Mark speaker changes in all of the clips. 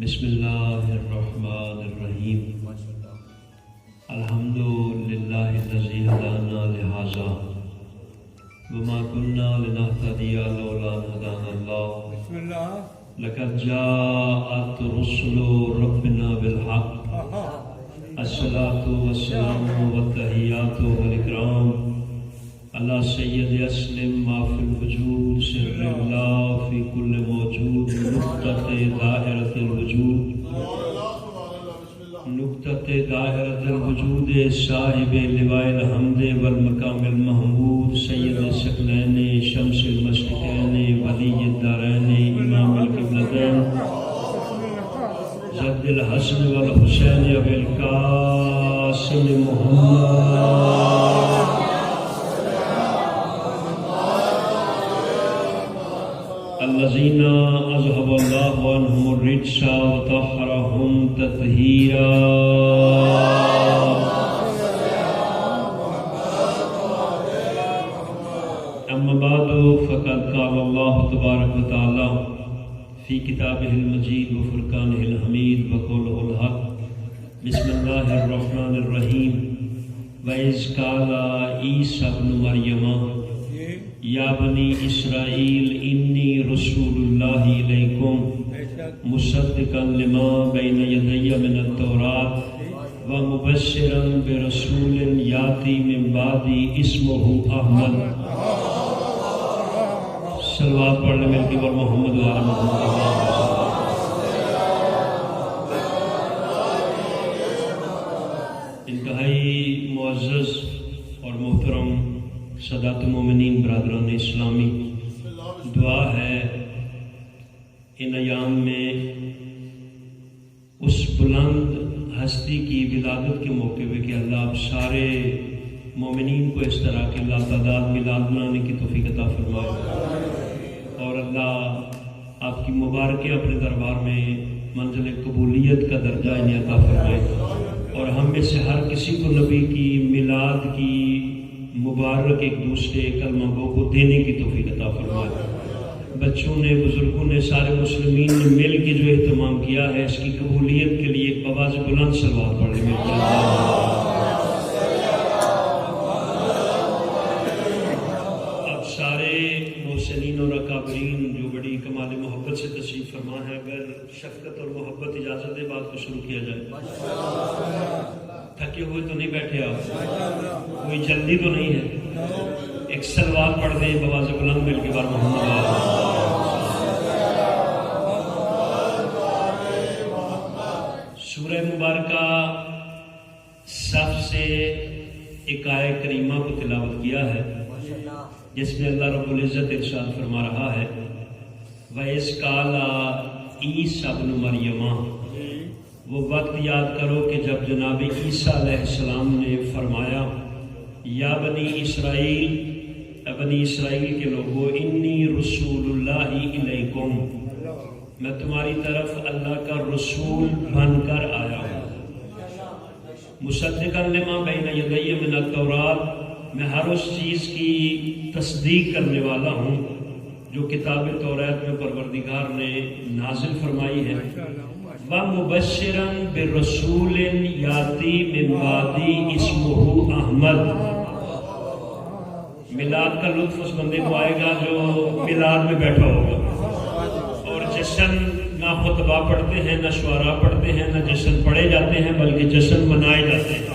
Speaker 1: بسم اللہ الرحمن الرحیم الحمد للہ الذی ہدانا لہذا وما كنا لنهتدی لولا ان ہدانا اللہ لقد جاءت رسل ربنا بالحق الصلاة والسلام والتحیات والاکرام اللہ سید اسلم ما فی الوجود سر اللہ فی کل موجود نقطۃ دائرۃ الوجود نقطۃ دائرۃ الوجود صاحب لواء الحمد والمقام المحمود سید الثقلین شمس المشرقین ولی الدارین امام القبلتین جد الحسن والحسین ابی القاسم محمد الذين أذهب الله عنهم الرجس وطهرهم تطهيرا أما بعد فقد قال الله تبارك وتعالى في كتابه المجيد وفرقانه الحميد وقوله الحق بسم الله الرحمن الرحيم وإذ قال عيسى ابن مريم یا بنی اسرائیل انی رسول اللہ علیکم مصدقا لما بین یدی من التوراۃ ومبشرا برسول یاتی من بعدی اسمہ احمد صلوات پڑھ لیں مل کے اور محمد و آل محمد انتہائی معزز اور محترم سادات المومنین برادران اسلامی، دعا ہے ان ایام میں اس بلند ہستی کی ولادت کے موقع پہ کہ اللہ آپ سارے مومنین کو اس طرح کے اللہ تعداد میلاد منانے کی توفیق عطا فرمائے، اور اللہ آپ کی مبارکیں اپنے دربار میں منزل قبولیت کا درجہ انہیں عطا فرمائے، اور ہم میں سے ہر کسی کو نبی کی میلاد کی مبارک ایک دوسرے کلمہ گو کو دینے کی توفیق عطا فرمائے۔ بچوں نے، بزرگوں نے، سارے مسلمین نے مل کے جو اہتمام کیا ہے اس کی قبولیت کے لیے ایک بآواز بلند صلوات پڑھ لیں۔ اب سارے محسنین اور اکابرین جو بڑی کمال محبت سے تشریف فرما ہے، اگر شفقت اور محبت اجازت دے بات کو شروع کیا جائے۔ تھکے ہوئے تو نہیں بیٹھے آپ؟ کوئی جلدی تو نہیں ہے؟ ایک صلوات پڑھ دیں بآواز بلند مل کے بار محمد آلہ۔ سورہ مبارکہ صف سے ایک آیت کریمہ کو تلاوت کیا ہے جس میں اللہ رب العزت ارشاد فرما رہا ہے وَإِذْ قَالَ عِيسَى ابْنُ مَرْيَمَ، وہ وقت یاد کرو کہ جب جناب عیسیٰ علیہ السلام نے فرمایا یا بنی اسرائیل، بنی اسرائیل کے لوگوں، انی رسول اللہ علیکم، میں تمہاری طرف اللہ کا رسول بن کر آیا ہوں، مصدقا لما بین یدی من التوراۃ، میں ہر اس چیز کی تصدیق کرنے والا ہوں جو کتاب توریت میں پروردگار نے نازل فرمائی ہے، وَمُبَشِّرًا بِرَسُولٍ یاتی من بعدی اسمہ احمد۔ میلاد کا لطف اس بندے کو آئے گا جو میلاد میں بیٹھا ہوگا، اور جشن نہ خطبہ پڑھتے ہیں، نہ شعراء پڑھتے ہیں، نہ جشن پڑھے جاتے ہیں، بلکہ جشن منائے جاتے ہیں۔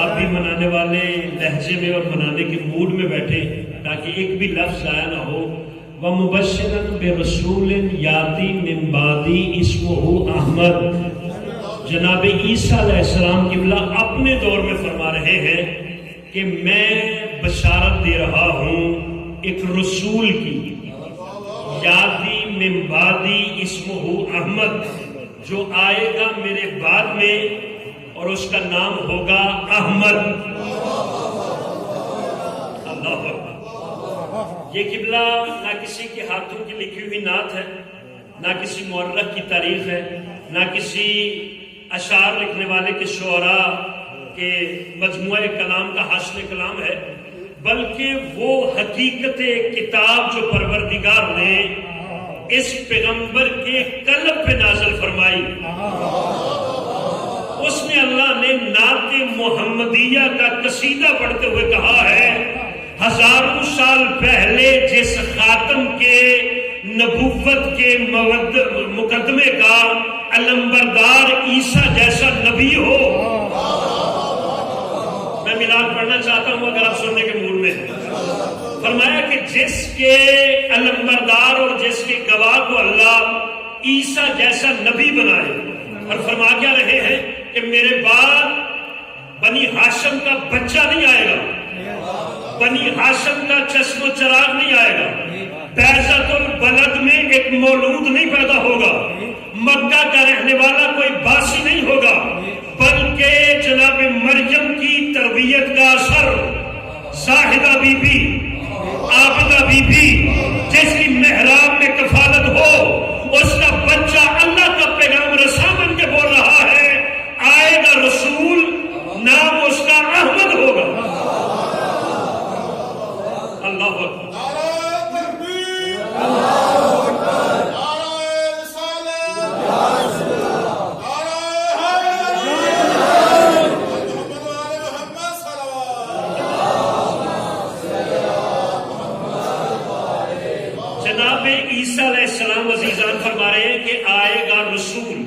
Speaker 1: آپ بھی منانے والے لہجے میں اور منانے کے موڈ میں بیٹھے تاکہ ایک بھی لفظ ضائع نہ ہو۔ وَمُبَشِّرًا بِرَسُولٍ یاتی من بعدی اسمہ احمد، جناب عیسیٰ علیہ السلام قبلہ اپنے دور میں فرما رہے ہیں کہ میں بشارت دے رہا ہوں ایک رسول کی، یاتی من بعدی اسمہ احمد، جو آئے گا میرے بعد میں اور اس کا نام ہوگا احمد۔ اللہ اکبر۔ یہ قبلہ نہ کسی کے ہاتھوں کی لکھی ہوئی نعت ہے، نہ کسی مورخ کی تاریخ ہے، نہ کسی اشعار لکھنے والے کے شعراء کے مجموعہ کلام کا حاصل کلام ہے، بلکہ وہ حقیقت کتاب جو پروردگار نے اس پیغمبر کے قلب پہ نازل فرمائی. اس میں اللہ نے نعت محمدیہ کا قصیدہ پڑھتے ہوئے کہا ہے ہزاروں سال پہلے جس خاتم کے نبوت کے مقدمے کا علمبردار عیسیٰ جیسا نبی ہو. میں میلاد پڑھنا چاہتا ہوں اگر آپ سننے کے موڈ میں. فرمایا کہ جس کے علمبردار اور جس کے گواہ کو اللہ عیسیٰ جیسا نبی بنائے. اور فرما کیا رہے ہیں کہ میرے بعد بنی ہاشم کا بچہ نہیں آئے گا, بنی ہاشم کا چشم و چراغ نہیں آئے گا, بیضۃ البلد میں ایک مولود نہیں پیدا ہوگا, مکہ کا رہنے والا کوئی باسی نہیں ہوگا, بلکہ جناب مریم کی تربیت کا اثر زاہدہ بی بی, عابدہ بی بی جس کی محراب میں کفالت ہو, اس کا بچہ اللہ کا پیغام رساں بن کے بول رہا ہے آئے گا رسول, نام اس کا احمد ہوگا. اللہ اکبر. جناب عیسیٰ علیہ السلام عزیزان فرما رہے ہیں کہ آئے گا رسول,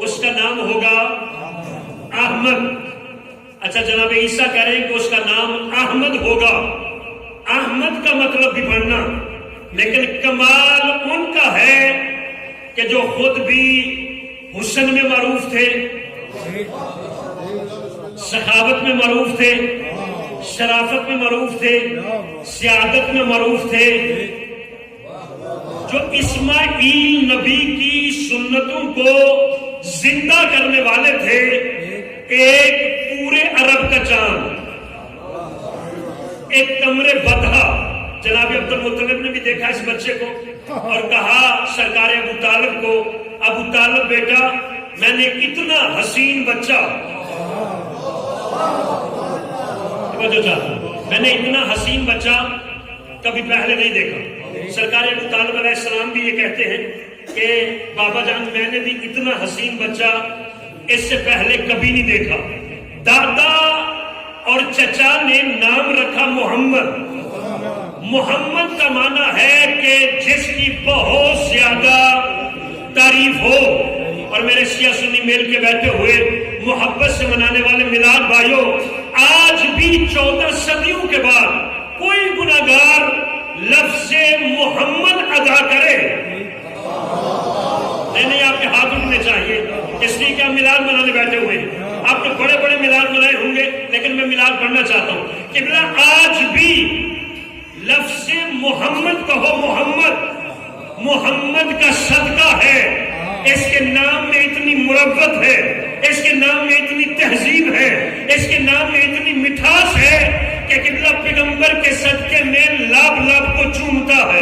Speaker 1: اس کا نام ہوگا احمد. اچھا جناب عیسیٰ کہہ رہے ہیں کہ اس کا نام احمد ہوگا. احمد کا مطلب بھی پڑھنا, لیکن کمال ان کا ہے کہ جو خود بھی حسن میں معروف تھے, سخاوت میں معروف تھے, شرافت میں معروف تھے, سیادت میں معروف تھے, جو اسماعیل نبی کی سنتوں کو زندہ کرنے والے تھے. ایک پورے عرب کا چاند, ایک کمرے بدھا. جناب عبد المطلب نے بھی دیکھا اس بچے کو اور کہا سرکار ابو طالب کو, ابو طالب بیٹا میں نے اتنا حسین بچہ, میں نے اتنا حسین بچہ کبھی پہلے نہیں دیکھا. سرکار ابو طالب علیہ السلام بھی یہ کہتے ہیں کہ بابا جان میں نے بھی اتنا حسین بچہ اس سے پہلے کبھی نہیں دیکھا. دادا اور چچا نے نام رکھا محمد. محمد کا معنی ہے کہ جس کی بہت زیادہ تعریف ہو. اور میرے شیعہ سنی میل کے بیٹھے ہوئے محبت سے منانے والے میلاد بھائیوں, آج بھی 14 صدیوں کے بعد کوئی گناہگار لفظ محمد ادا کرے نہیں, آپ کے ہاتھ اٹھنے چاہیے. اس لیے کہ آپ میلاد منانے بیٹھے ہوئے ہیں. آپ نے بڑے بڑے میلاد منائے ہوں گے, لیکن میں میلاد پڑھنا چاہتا ہوں کہ آج بھی لفظ محمد کہو. محمد کا صدقہ ہے, اس کے نام میں اتنی مروت ہے, اس کے نام میں اتنی تہذیب ہے, اس کے نام میں اتنی مٹھاس ہے کہ قبلہ پیغمبر کے صدقے میں لاب لاب کو چومتا ہے,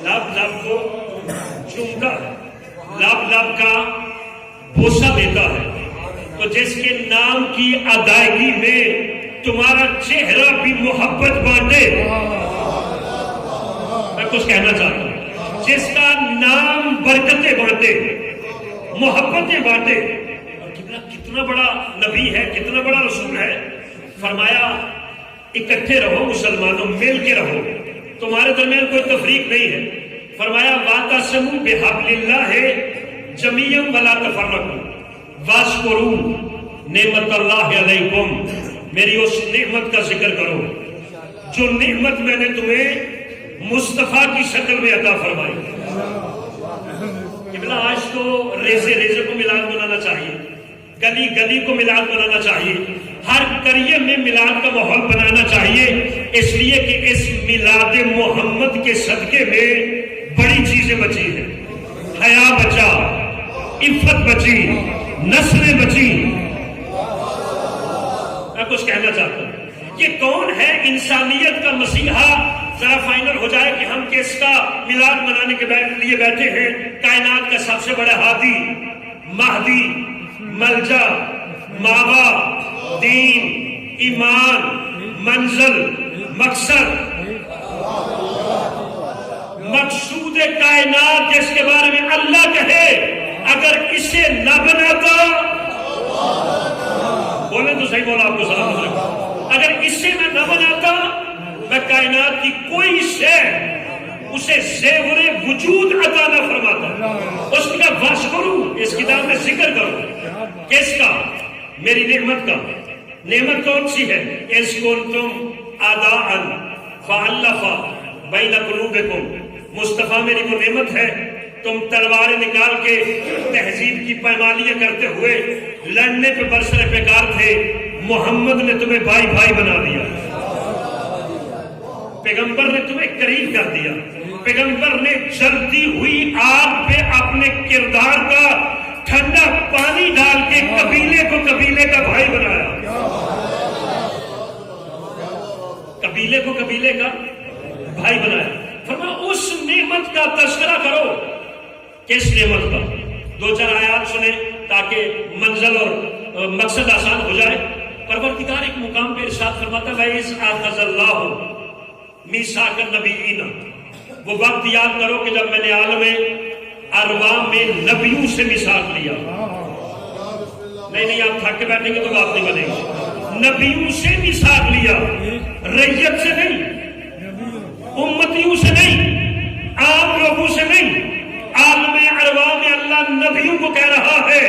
Speaker 1: لاب لاب کو چومتا ہے, لاب لاب کا بوسہ دیتا ہے. تو جس کے نام کی ادائیگی میں تمہارا چہرہ بھی محبت بانٹے, میں کچھ کہنا چاہتا ہوں, جس کا نام برکتیں بانٹے, محبتیں بانٹے. کتنا بڑا نبی ہے, کتنا بڑا رسول ہے. فرمایا اکٹھے رہو مسلمانوں, مل کے رہو, تمہارے درمیان کوئی تفریق نہیں ہے. فرمایا واعتصموا بحبل اللہ جمیعا ولا تفرقوا واذکروا نعمت اللہ علیکم. میری اس نعمت کا ذکر کرو جو نعمت میں نے تمہیں مصطفیٰ کی شکل میں عطا فرمائی. آج تو ریزے ریزے کو میلاد منانا چاہیے, گلی گلی کو میلاد منانا چاہیے, ہر قریے میں میلاد کا ماحول بنانا چاہیے. اس لیے کہ اس میلاد محمد کے صدقے میں بڑی چیزیں بچی ہیں. حیا بچا, عفت بچی, نسلیں بچی. میں کچھ کہنا چاہتا ہوں, یہ کون ہے انسانیت کا مسیحا؟ ذرا فائنل ہو جائے کہ ہم کس کا میلاد منانے کے لیے بیٹھے ہیں. کائنات کا سب سے بڑا ہادی, مہدی, ملجا, ماوا, دین, ایمان, منزل, مقصد, مقصود کائنات جس کے بارے میں اللہ کہے اگر اسے نہ بناتا، بولے تو صحیح بولا آپ کو سلام علیکم، اگر اسے میں نہ بناتا میں کائنات کی کوئی شے اسے زیور وجود عطا نہ فرماتا۔ اس کا واشکرو، اس کتاب میں ذکر کرو کس کا؟ میری نعمت کا۔ نعمت کون سی ہے؟ اس کنتم اعداء فالف بین قلوبکم، مصطفیٰ میری وہ نعمت ہے، تم تلواریں نکال کے تہذیب کی پائمالیاں کرتے ہوئے لڑنے پہ برسر پیکار تھے، محمد نے تمہیں بھائی بھائی بنا دیا، پیغمبر نے تمہیں قریب کر دیا، پیغمبر نے جلتی ہوئی آگ پہ اپنے کردار کا ٹھنڈا پانی ڈال کے قبیلے کو قبیلے کا بھائی بنایا، قبیلے کو قبیلے کا بھائی بنایا۔ فرمایا اس نعمت کا تذکرہ کرو۔ کس نعمت کا؟ دو چار آیات سنیں تاکہ منزل اور مقصد آسان ہو جائے۔ پروردگار ایک مقام پہ ارشاد فرماتا ہے وَإِذْ أَخَذَ اللَّهُ مِيثَاقَ النَّبِيِّينَ، وہ وقت یاد کرو کہ جب میں نے عالم ارواح میں نبیوں سے میثاق لیا۔ نہیں آپ تھک کے بیٹھیں گے تو بات نہیں بنے گی۔ نبیوں سے میثاق لیا، ریت سے نہیں، امتیوں سے نہیں، عام لوگوں سے نہیں، عالم ارواح میں اللہ نبیوں کو کہہ رہا ہے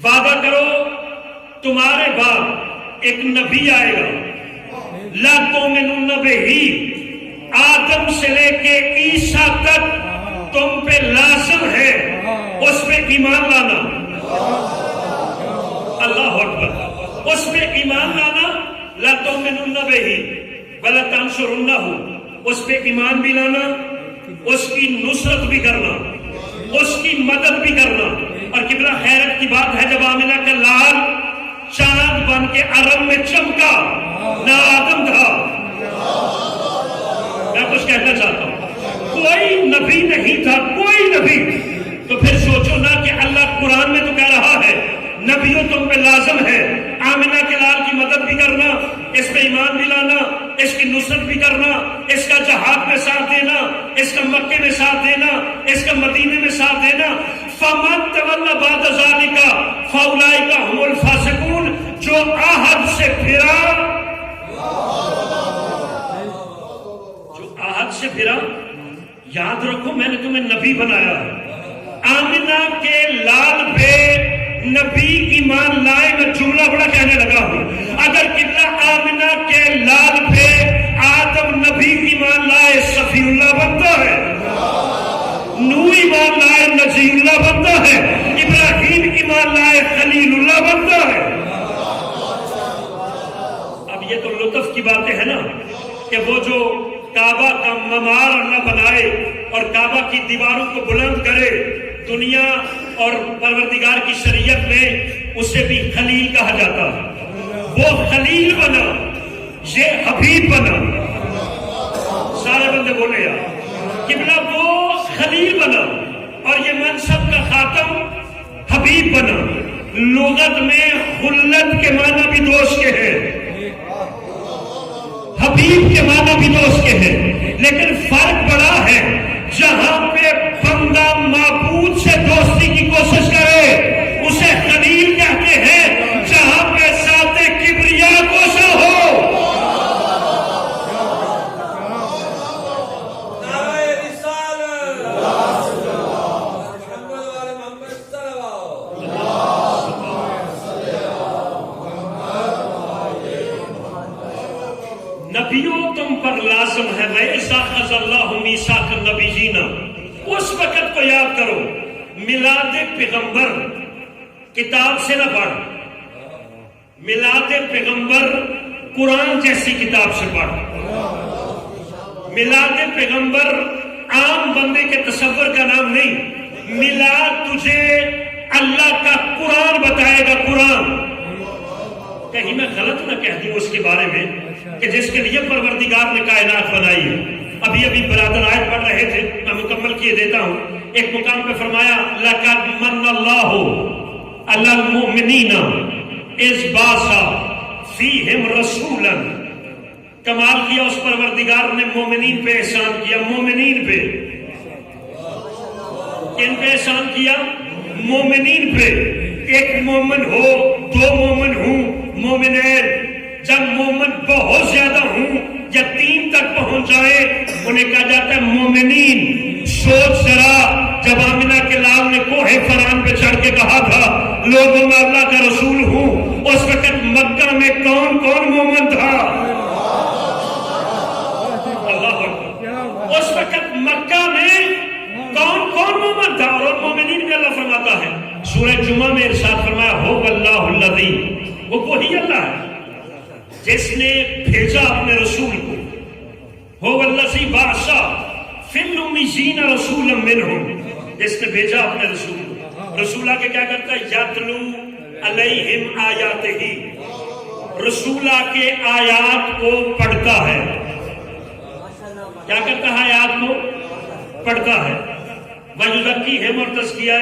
Speaker 1: وعدہ کرو تمہارے بعد ایک نبی آئے گا، لا تؤمنون بہ، آدم سے لے کے عیسیٰ تک تم پہ لازم ہے اس پہ ایمان لانا۔ اللہ اکبر، اس پہ ایمان لانا، لا تؤمنون بہ ولا تنصرنہ، اس پہ ایمان بھی لانا، اس کی نصرت بھی کرنا، اس کی مدد بھی کرنا۔ اور قبلہ خیرت کی بات ہے جب آمنہ کا لال چاند بن کے عرب میں چمکا، نہ آدم تھا۔ میں کچھ کہنا چاہتا ہوں، کوئی نبی نہیں تھا، کوئی نبی۔ تو پھر سوچو نا کہ اللہ قرآن میں تو کہہ رہا ہے نبیوں تم پہ لازم ہے، آمنہ کے لال کی مدد بھی کرنا، اس پہ ایمان بھی لانا، اس کی نصرت بھی کرنا، اس کا جہاد میں ساتھ دینا، اس کا مکے میں ساتھ دینا، اس کا مدینے میں ساتھ دینا۔ فَمَن تَوَلَّ بَعْدَ ذَلِكَ فَأُولَئِكَ هُمُ الْفَاسِقُونَ، جو عہد سے پھرا، جو عہد سے پھرا، یاد رکھو میں نے تمہیں نبی بنایا ہے۔ آمنہ کے لال پہ نبی ایمان لائے، میں جملہ بڑا کہنے لگا ہوں۔ اگر قبلہ آمنہ کے لال پہ آدم نبی ایمان لائے صفی اللہ بنتا ہے، نوح ایمان لائے نجی اللہ بنتا ہے، ابراہیم ایمان لائے خلیل اللہ بنتا ہے۔ اب یہ تو لطف کی باتیں ہیں نا کہ وہ جو کعبہ کا معمار اللہ بنائے اور کعبہ کی دیواروں کو بلند کرے، دنیا اور پروردگار کی شریعت میں اسے بھی خلیل کہا جاتا ہے۔ وہ خلیل بنا، یہ حبیب بنا۔ سارے بندے بولے یار، قبلہ وہ خلیل بنا اور یہ منصب کا خاتم حبیب بنا۔ لغت میں خلت کے معنی بھی دوست کے ہیں، حبیب کے معنی بھی دوست کے ہیں، لیکن فرق بڑا ہے۔ جہاں پہ بندہ معبود سے دوستی کی کوشش کرے اسے خلیل کہتے ہیں، جہاں پہ ذات کبریا کوشا ہو۔
Speaker 2: نعرہ رسالت، محمد والے محمد
Speaker 1: نبیوں تم پر لازم ہے، وَإِذْ أَخَذَ اللَّهُ مِيثَاقَ النَّبِيِّينَ۔ اس وقت کو یاد کرو، میلاد پیغمبر کتاب سے نہ پڑھ، میلاد پیغمبر قرآن جیسی کتاب سے پڑھ۔ میلاد پیغمبر عام بندے کے تصور کا نام نہیں، میلاد تجھے اللہ کا قرآن بتائے گا۔ قرآن کہیں میں غلط نہ کہہ دوں اس کے بارے میں کہ جس کے لیے پروردگار نے کائنات بنائی ہے۔ ابھی برادر آیت پڑھ رہے تھے، میں مکمل کیے دیتا ہوں۔ ایک مقام پہ فرمایا لَقَدْ مَنَّ اللَّهُ عَلَى الْمُؤْمِنِينَ إِذْ بَعَثَ فِيهِمْ رَسُولًا کمال کیا اس پروردگار نے مومنین پہ احسان کیا، مومنین پہ. کن پہ احسان کیا؟ مومنین پہ. ایک مومن ہو، دو مومن ہوں، مومنین. جب مومن بہت زیادہ ہوں یا 3 تک پہنچ جائے انہیں کہا جاتا ہے مومنین. سوچ ذرا، جب آمنہ کے لال نے کوہ فران پہ چڑھ کے کہا تھا لوگوں میں اللہ کا رسول ہوں، اس وقت مکہ میں کون کون مومن تھا؟ اللہ اکبر. اس وقت مکہ میں کون کون مومن تھا؟ اور مومنین میں اللہ فرماتا ہے سورہ جمعہ میں ارشاد فرمایا ہو اللہ الذی، وہ وہی اللہ ہے جس نے بھیجا اپنے رسول کو. ہو الذی بعث فی الامیین رسولا منہم، جس نے بھیجا اپنے رسول کو. رسول آ کے کیا کرتا ہے؟ یتلو علیہم آیاتہ، رسول آ کے آیات کو پڑھتا ہے. کیا کرتا ہے؟ آیات کو پڑھتا ہے. وَيُزَكِّيهِمْ، اور تزکیہ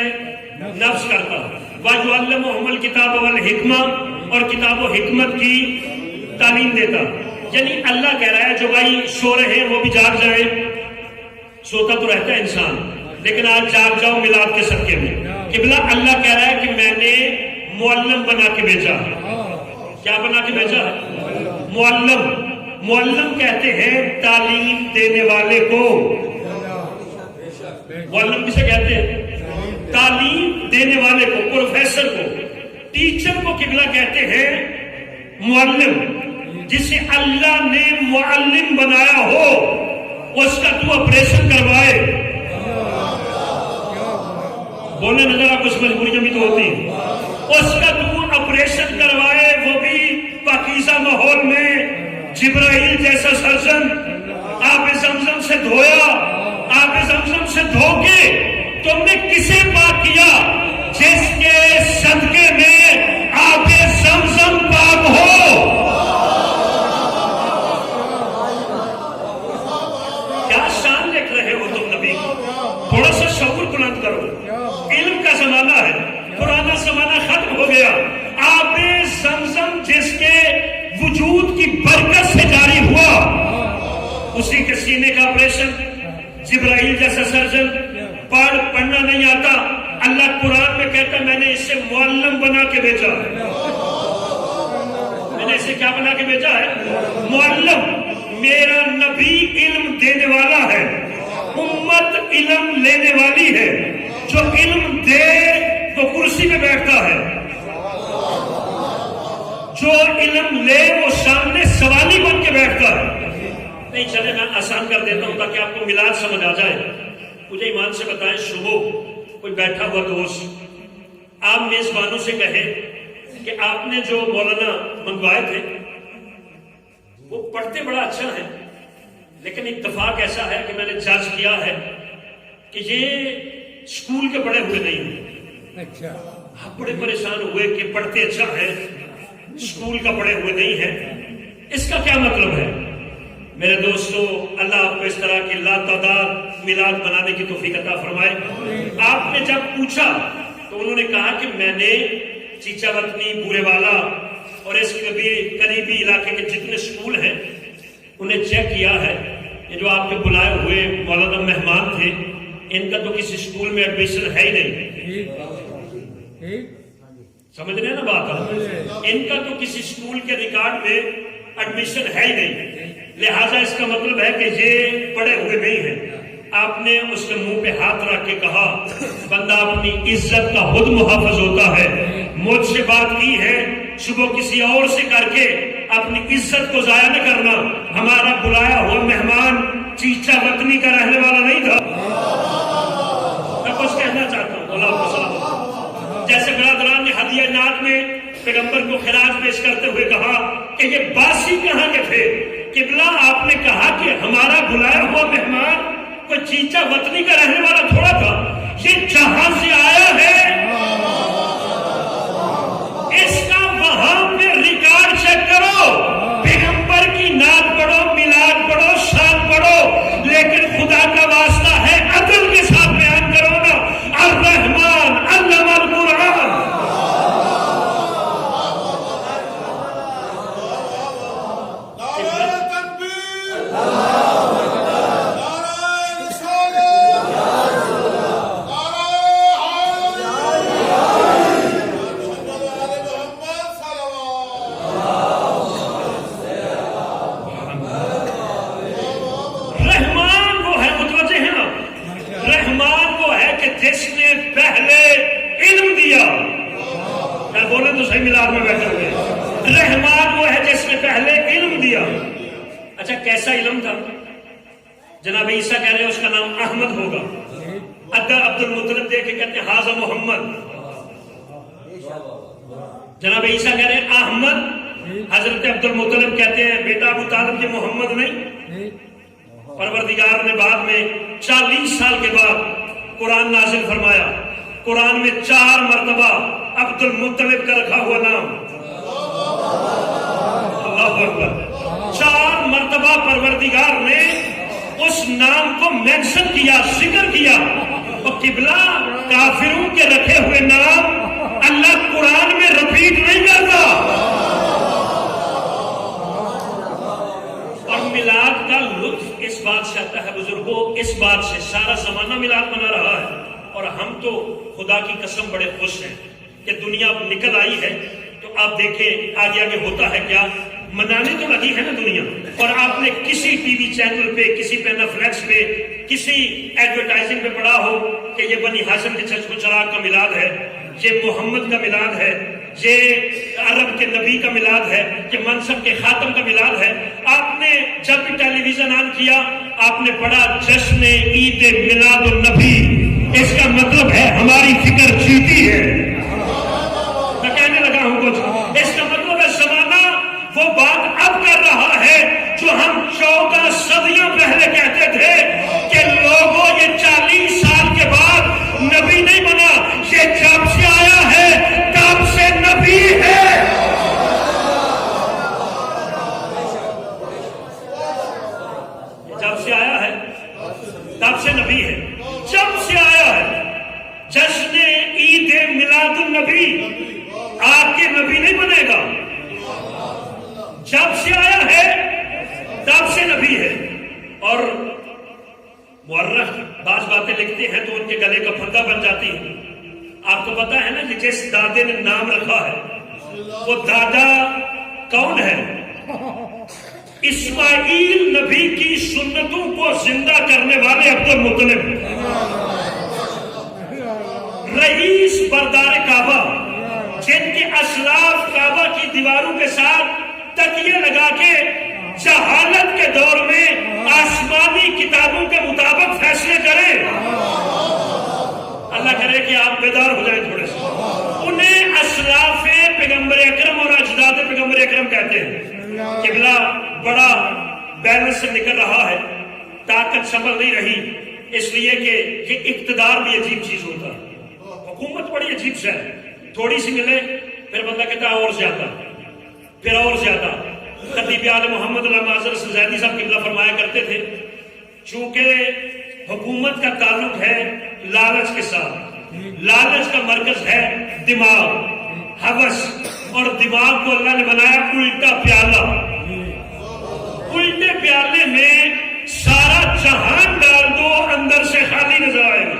Speaker 1: نفس کرتا ہے. وَيُعَلِّمُهُمُ الْكِتَابَ وَالْحِکْمَةَ، اور کتاب و حکمت کی تعلیم دیتا. یعنی اللہ کہہ رہا ہے جو بھائی سو رہے ہیں وہ بھی جاگ جائے. سوتا تو رہتا ہے انسان، لیکن آج جاگ جاؤ میلاد کے صدقے میں. قبلہ اللہ کہہ رہا ہے کہ میں نے معلم بنا کے بھیجا. کیا بنا کے بھیجا؟ معلم. معلم کہتے ہیں تعلیم دینے والے کو. معلم کسے کہتے ہیں؟ تعلیم دینے والے کو، پروفیسر کو، ٹیچر کو قبلہ کہتے ہیں معلم. جسے اللہ نے معلم بنایا ہو اس کا تو آپریشن کروائے. بولنے نظر آپ کچھ مجبوریاں بھی تو ہوتی ہیں. اس کا تو آپریشن کروائے، وہ بھی پاکیزہ ماحول میں. جبرائیل جیسا سرجن آب زمزم سے دھویا. آب زمزم سے دھو کے تم نے کسے پاک کیا؟ جس کے صدقے میں آب زمزم پاک ہو. کیا شان لکھ رہے ہو تم نبی کو؟ تھوڑا سا شعور بلند کرو. علم کا زمانہ ہے، پرانا زمانہ ختم ہو گیا. آب زمزم جس کے وجود کی برکت سے جاری ہوا، اسی کے سینے کا آپریشن. جبرائیل جیسا سرجن پڑھنا نہیں آتا، اللہ قرآن میں کہتا میں نے اسے معلم بنا کے بھیجا. میں نے اسے کیا بنا کے بھیجا ہے؟ معلم. میرا نبی علم دینے والا ہے، امت علم لینے والی ہے. جو علم دے وہ کرسی پہ بیٹھتا ہے، جو علم لے وہ سامنے سوالی بن کے بیٹھتا ہے. نہیں چلے میں آسان کر دیتا ہوں تاکہ آپ کو میلاد سمجھ آ جائے. مجھے ایمان سے بتائیں، صبح کوئی بیٹھا ہوا دوست آپ میزبانوں سے کہے کہ آپ نے جو مولانا منگوائے تھے وہ پڑھتے بڑا اچھا ہے، لیکن اتفاق ایسا ہے کہ میں نے جج کیا ہے کہ یہ اسکول کے پڑھے ہوئے نہیں ہیں. اچھا. آپ بڑے پریشان ہوئے کہ پڑھتے اچھا ہے، اسکول کا پڑھے ہوئے نہیں ہے. اس کا کیا مطلب ہے؟ میرے دوستو، اللہ آپ کو اس طرح کی لا تعداد میلاد بنانے کی توفیق عطا فرمائے. آپ نے جب پوچھا تو انہوں نے کہا کہ میں نے چیچا وطنی، بورے والا اور اس کے بھی قریبی علاقے کے جتنے سکول ہیں انہیں چیک کیا ہے. یہ جو آپ کے بلائے ہوئے مولانا مہمان تھے ان کا تو کسی سکول میں ایڈمیشن ہے ہی نہیں. سمجھ رہے ہیں نا بات؟ ان کا تو کسی سکول کے ریکارڈ میں ایڈمیشن ہے ہی نہیں. لہٰذا اس کا مطلب ہے کہ یہ پڑھے ہوئے نہیں ہیں. آپ نے اس کے منہ پہ ہاتھ رکھ کے کہا بندہ اپنی عزت کا خود محافظ ہوتا ہے. مجھ سے بات کی ہے، صبح کسی اور سے کر کے اپنی عزت کو ضائع نہ کرنا. ہمارا بلایا ہوا مہمان چیچا وطنی کا رہنے والا نہیں تھا. میں کچھ کہنا چاہتا ہوں. اللہ کو سلام. جیسے برادران نے ہدیہ نعت میں پیغمبر کو خراج پیش کرتے ہوئے کہا کہ یہ باسی کہاں کے تھے؟ قبلہ آپ نے کہا کہ ہمارا بلایا ہوا مہمان کوئی چیچا وطنی کا رہنے والا تھوڑا تھا، یہ جہاں سے آیا ہے. اس کا وہاں پہ ریکارڈ چیک کرو. پیغمبر کی نعت پڑھو، میلاد پڑھو، شان پڑھو، لیکن خدا کا واسطہ ہے عدل کے ساتھ بیان کرو نا. الرحمن علم القرآن. پہلے علم دیا. میں بولے تو صحیح میلاد میں بیٹھے ہوئے. رحمان وہ ہے جس نے پہلے علم دیا. اچھا کیسا علم تھا؟ جناب عیسیٰ کہہ رہے ہیں اس کا نام احمد ہوگا. عبد المطلب دیکھ کے کہتے ہیں حاضر محمد. جناب عیسیٰ کہہ رہے ہیں احمد. حضرت عبد المطلب کہتے ہیں بیٹا ابو طالب یہ محمد نہیں. پروردگار نے بعد میں 40 سال کے بعد قرآن نازل فرمایا. قرآن میں 4 مرتبہ عبد المطلب کا رکھا ہوا نام. اللہ اکبر. 4 مرتبہ پروردگار نے اس نام کو مینشن کیا, ذکر کیا. اور قبلہ کافروں کے رکھے ہوئے نام اللہ قرآن میں رپیٹ نہیں کرتا. اور میلاد کا لطف اس بات سے آتا ہے بزرگوں, اس بات سے سارا زمانہ میلاد منا رہا ہے. اور ہم تو خدا کی قسم بڑے خوش ہیں کہ دنیا نکل آئی ہے. تو آپ دیکھیں آگے آگے ہوتا ہے کیا. منانے تو لگی ہے نا دنیا. اور آپ نے کسی ٹی وی چینل پہ, کسی پہ نیٹفلکس پہ, کسی ایڈورٹائزنگ پہ پڑھا ہو کہ یہ بنی ہاشم کے چشم چراغ کا میلاد ہے, یہ محمد کا میلاد ہے, یہ عرب کے نبی کا میلاد ہے, یہ منصب کے خاتم کا میلاد ہے. آپ نے جب بھی ٹیلی ویژن آن کیا آپ نے پڑھا جشن عید میلاد النبی. اس کا مطلب ہے ہماری فکر جیتی ہے. میں کہنے لگا ہوں کچھ. اس کا مطلب ہے زمانہ وہ بات اب کر رہا ہے جو ہم 14 صدیوں پہلے کہتے تھے کہ لوگوں یہ 40 سال کے بعد نبی نہیں بنا, یہ جب سے آیا ہے تب سے نبی ہے. جب سے آیا ہے تب سے نبی ہے. جب سے آیا ہے جشن عید میلاد النبی آپ کے نبی نہیں بنے گا. جب سے آیا ہے تب سے نبی ہے. اور مورخ بعض باتیں لکھتے ہیں تو ان کے گلے کا پھندا بن جاتی ہے. آپ کو پتا ہے نا کہ جس دادے نے نام رکھا ہے وہ دادا کون ہے؟ اسماعیل نبی کی سنتوں کو زندہ کرنے والے عبد المطلب, رئیس بردار کعبہ, جن کے اسلاف کعبہ کی دیواروں کے ساتھ تکیے لگا کے جہالت کے دور میں آسمانی کتابوں کے مطابق فیصلے کریں. اللہ کرے کہ آپ بیدار ہو جائیں تھوڑے سے. انہیں اسلاف پیغمبر اکرم اور اجداد پیغمبر اکرم کہتے ہیں. قبلہ بڑا بیلنس سے نکل رہا ہے, طاقت سنبھل نہیں رہی, اس لیے کہ یہ اقتدار بھی عجیب چیز ہوتا ہے. حکومت بڑی عجیب سے ہے, تھوڑی سی ملے پھر بندہ کہتا ہے اور زیادہ, پھر اور زیادہ. خطیب اعلی محمد علامہ اظہر زیدی صاحب قبلہ فرمایا کرتے تھے چونکہ حکومت کا تعلق ہے لالچ کے ساتھ, لالچ کا مرکز ہے دماغ, حوث, اور دماغ کو اللہ نے بنایا الٹا پیالہ. الٹے پیالے میں سارا جہان ڈال دو اندر سے خالی نظر آئے گا.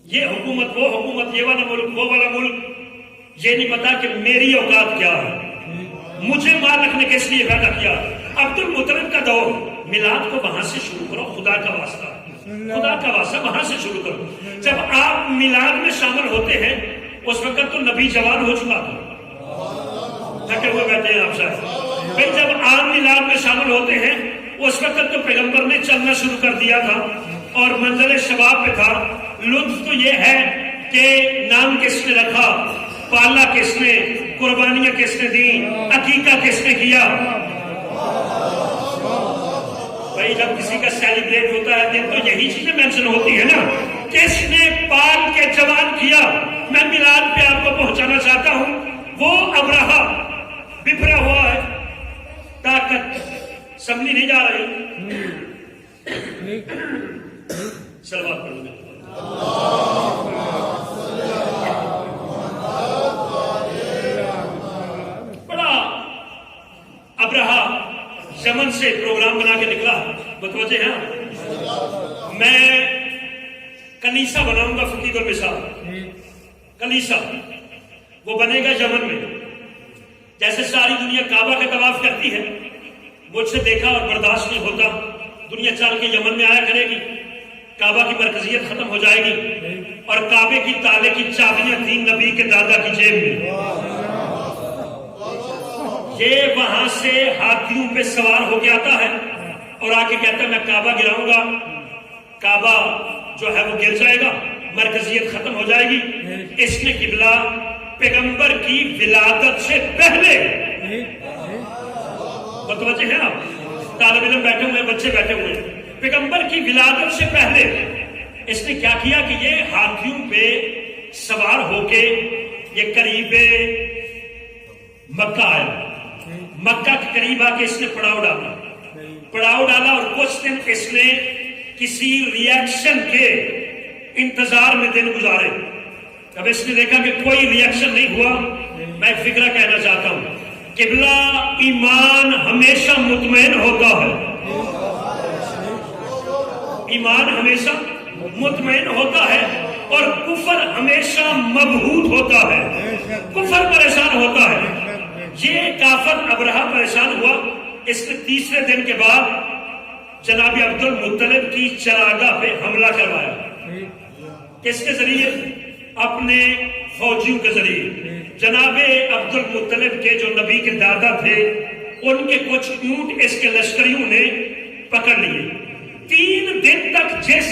Speaker 1: یہ حکومت وہ حکومت, یہ والا ملک وہ والا ملک, یہ نہیں پتا کہ میری اوقات کیا ہے, مجھے مالک نے کس لیے پیدا کیا. عبد المطلب کا دور, میلاد کو وہاں سے شروع کرو, خدا کا واسطہ, خدا کا واسطہ وہاں سے شروع کرو. جب آپ میلاد میں شامل ہوتے ہیں اس وقت تو نبی جوان ہو چکا تھا. تھکے ہوئے بیٹھے ہیں آپ صاحب. پھر جب آپ میلاد میں شامل ہوتے ہیں اس وقت تو پیغمبر نے چلنا شروع کر دیا تھا اور منزل شباب پہ تھا. لطف تو یہ ہے کہ نام کس نے رکھا, پالا کس نے, قربانیاں کس نے دی, عقیقہ کس نے کیا. بھائی جب کسی کا سیلیبریٹ ہوتا ہے دن تو یہی چیزیں مینشن ہوتی ہے نا, کس نے پال کے جوان کیا. میں میلاد پہ آپ کو پہنچانا چاہتا ہوں وہ ابرہا بفرا ہوا ہے, طاقت سمجھی نہیں جا رہی. صلوات پڑھیں. بڑا ابرہا یمن سے پروگرام بنا کے نکلا, متوجہ ہیں. میں کنیسہ بناؤں گا فقید المثال, کلیسا وہ بنے گا یمن میں. جیسے ساری دنیا کعبہ کا طواف کرتی ہے, مجھ سے دیکھا اور برداشت نہیں ہوتا, دنیا چل کے یمن میں آیا کرے گی, کعبہ کی مرکزیت ختم ہو جائے گی اور کعبے کی تالے کی چابیاں تھیں نبی کے دادا کی جیب میں. یہ وہاں سے ہاتھیوں پہ سوار ہو کے آتا ہے اور آ کے کہتا ہے میں کعبہ گراؤں گا, کعبہ جو ہے وہ گر جائے گا, مرکزیت ختم ہو جائے گی. اس نے قبلہ پیغمبر کی ولادت سے پہلے, متوجہ ہیں آپ, طالب علم بیٹھے ہوئے, بچے بیٹھے ہوئے, پیغمبر کی ولادت سے پہلے اس نے کیا کیا کہ یہ ہاتھیوں پہ سوار ہو کے یہ قریب مکہ آیا. مکہ کے قریب آ کے اس نے پڑاؤ ڈالا اور کچھ دن اس نے کسی ریاکشن کے انتظار میں دن گزارے. اب اس نے دیکھا کہ کوئی ریاکشن نہیں ہوا. میں ایک فکرہ کہنا چاہتا ہوں, قبلہ ایمان ہمیشہ مطمئن ہوتا ہے, ایمان ہمیشہ مطمئن ہوتا ہے اور کفر ہمیشہ مبہوت ہوتا ہے, کفر پریشان ہوتا ہے. یہ کافر ابرہہ پریشان ہوا. اس نے تیسرے دن کے بعد جناب عبد المطلب کی چراگاہ پہ حملہ کروایا. کس کے ذریعے؟ اپنے فوجیوں کے ذریعے. جناب عبد المطلب کے جو نبی کے دادا تھے ان کے کچھ اونٹ اس کے لشکریوں نے پکڑ لیے. 3 دن تک جس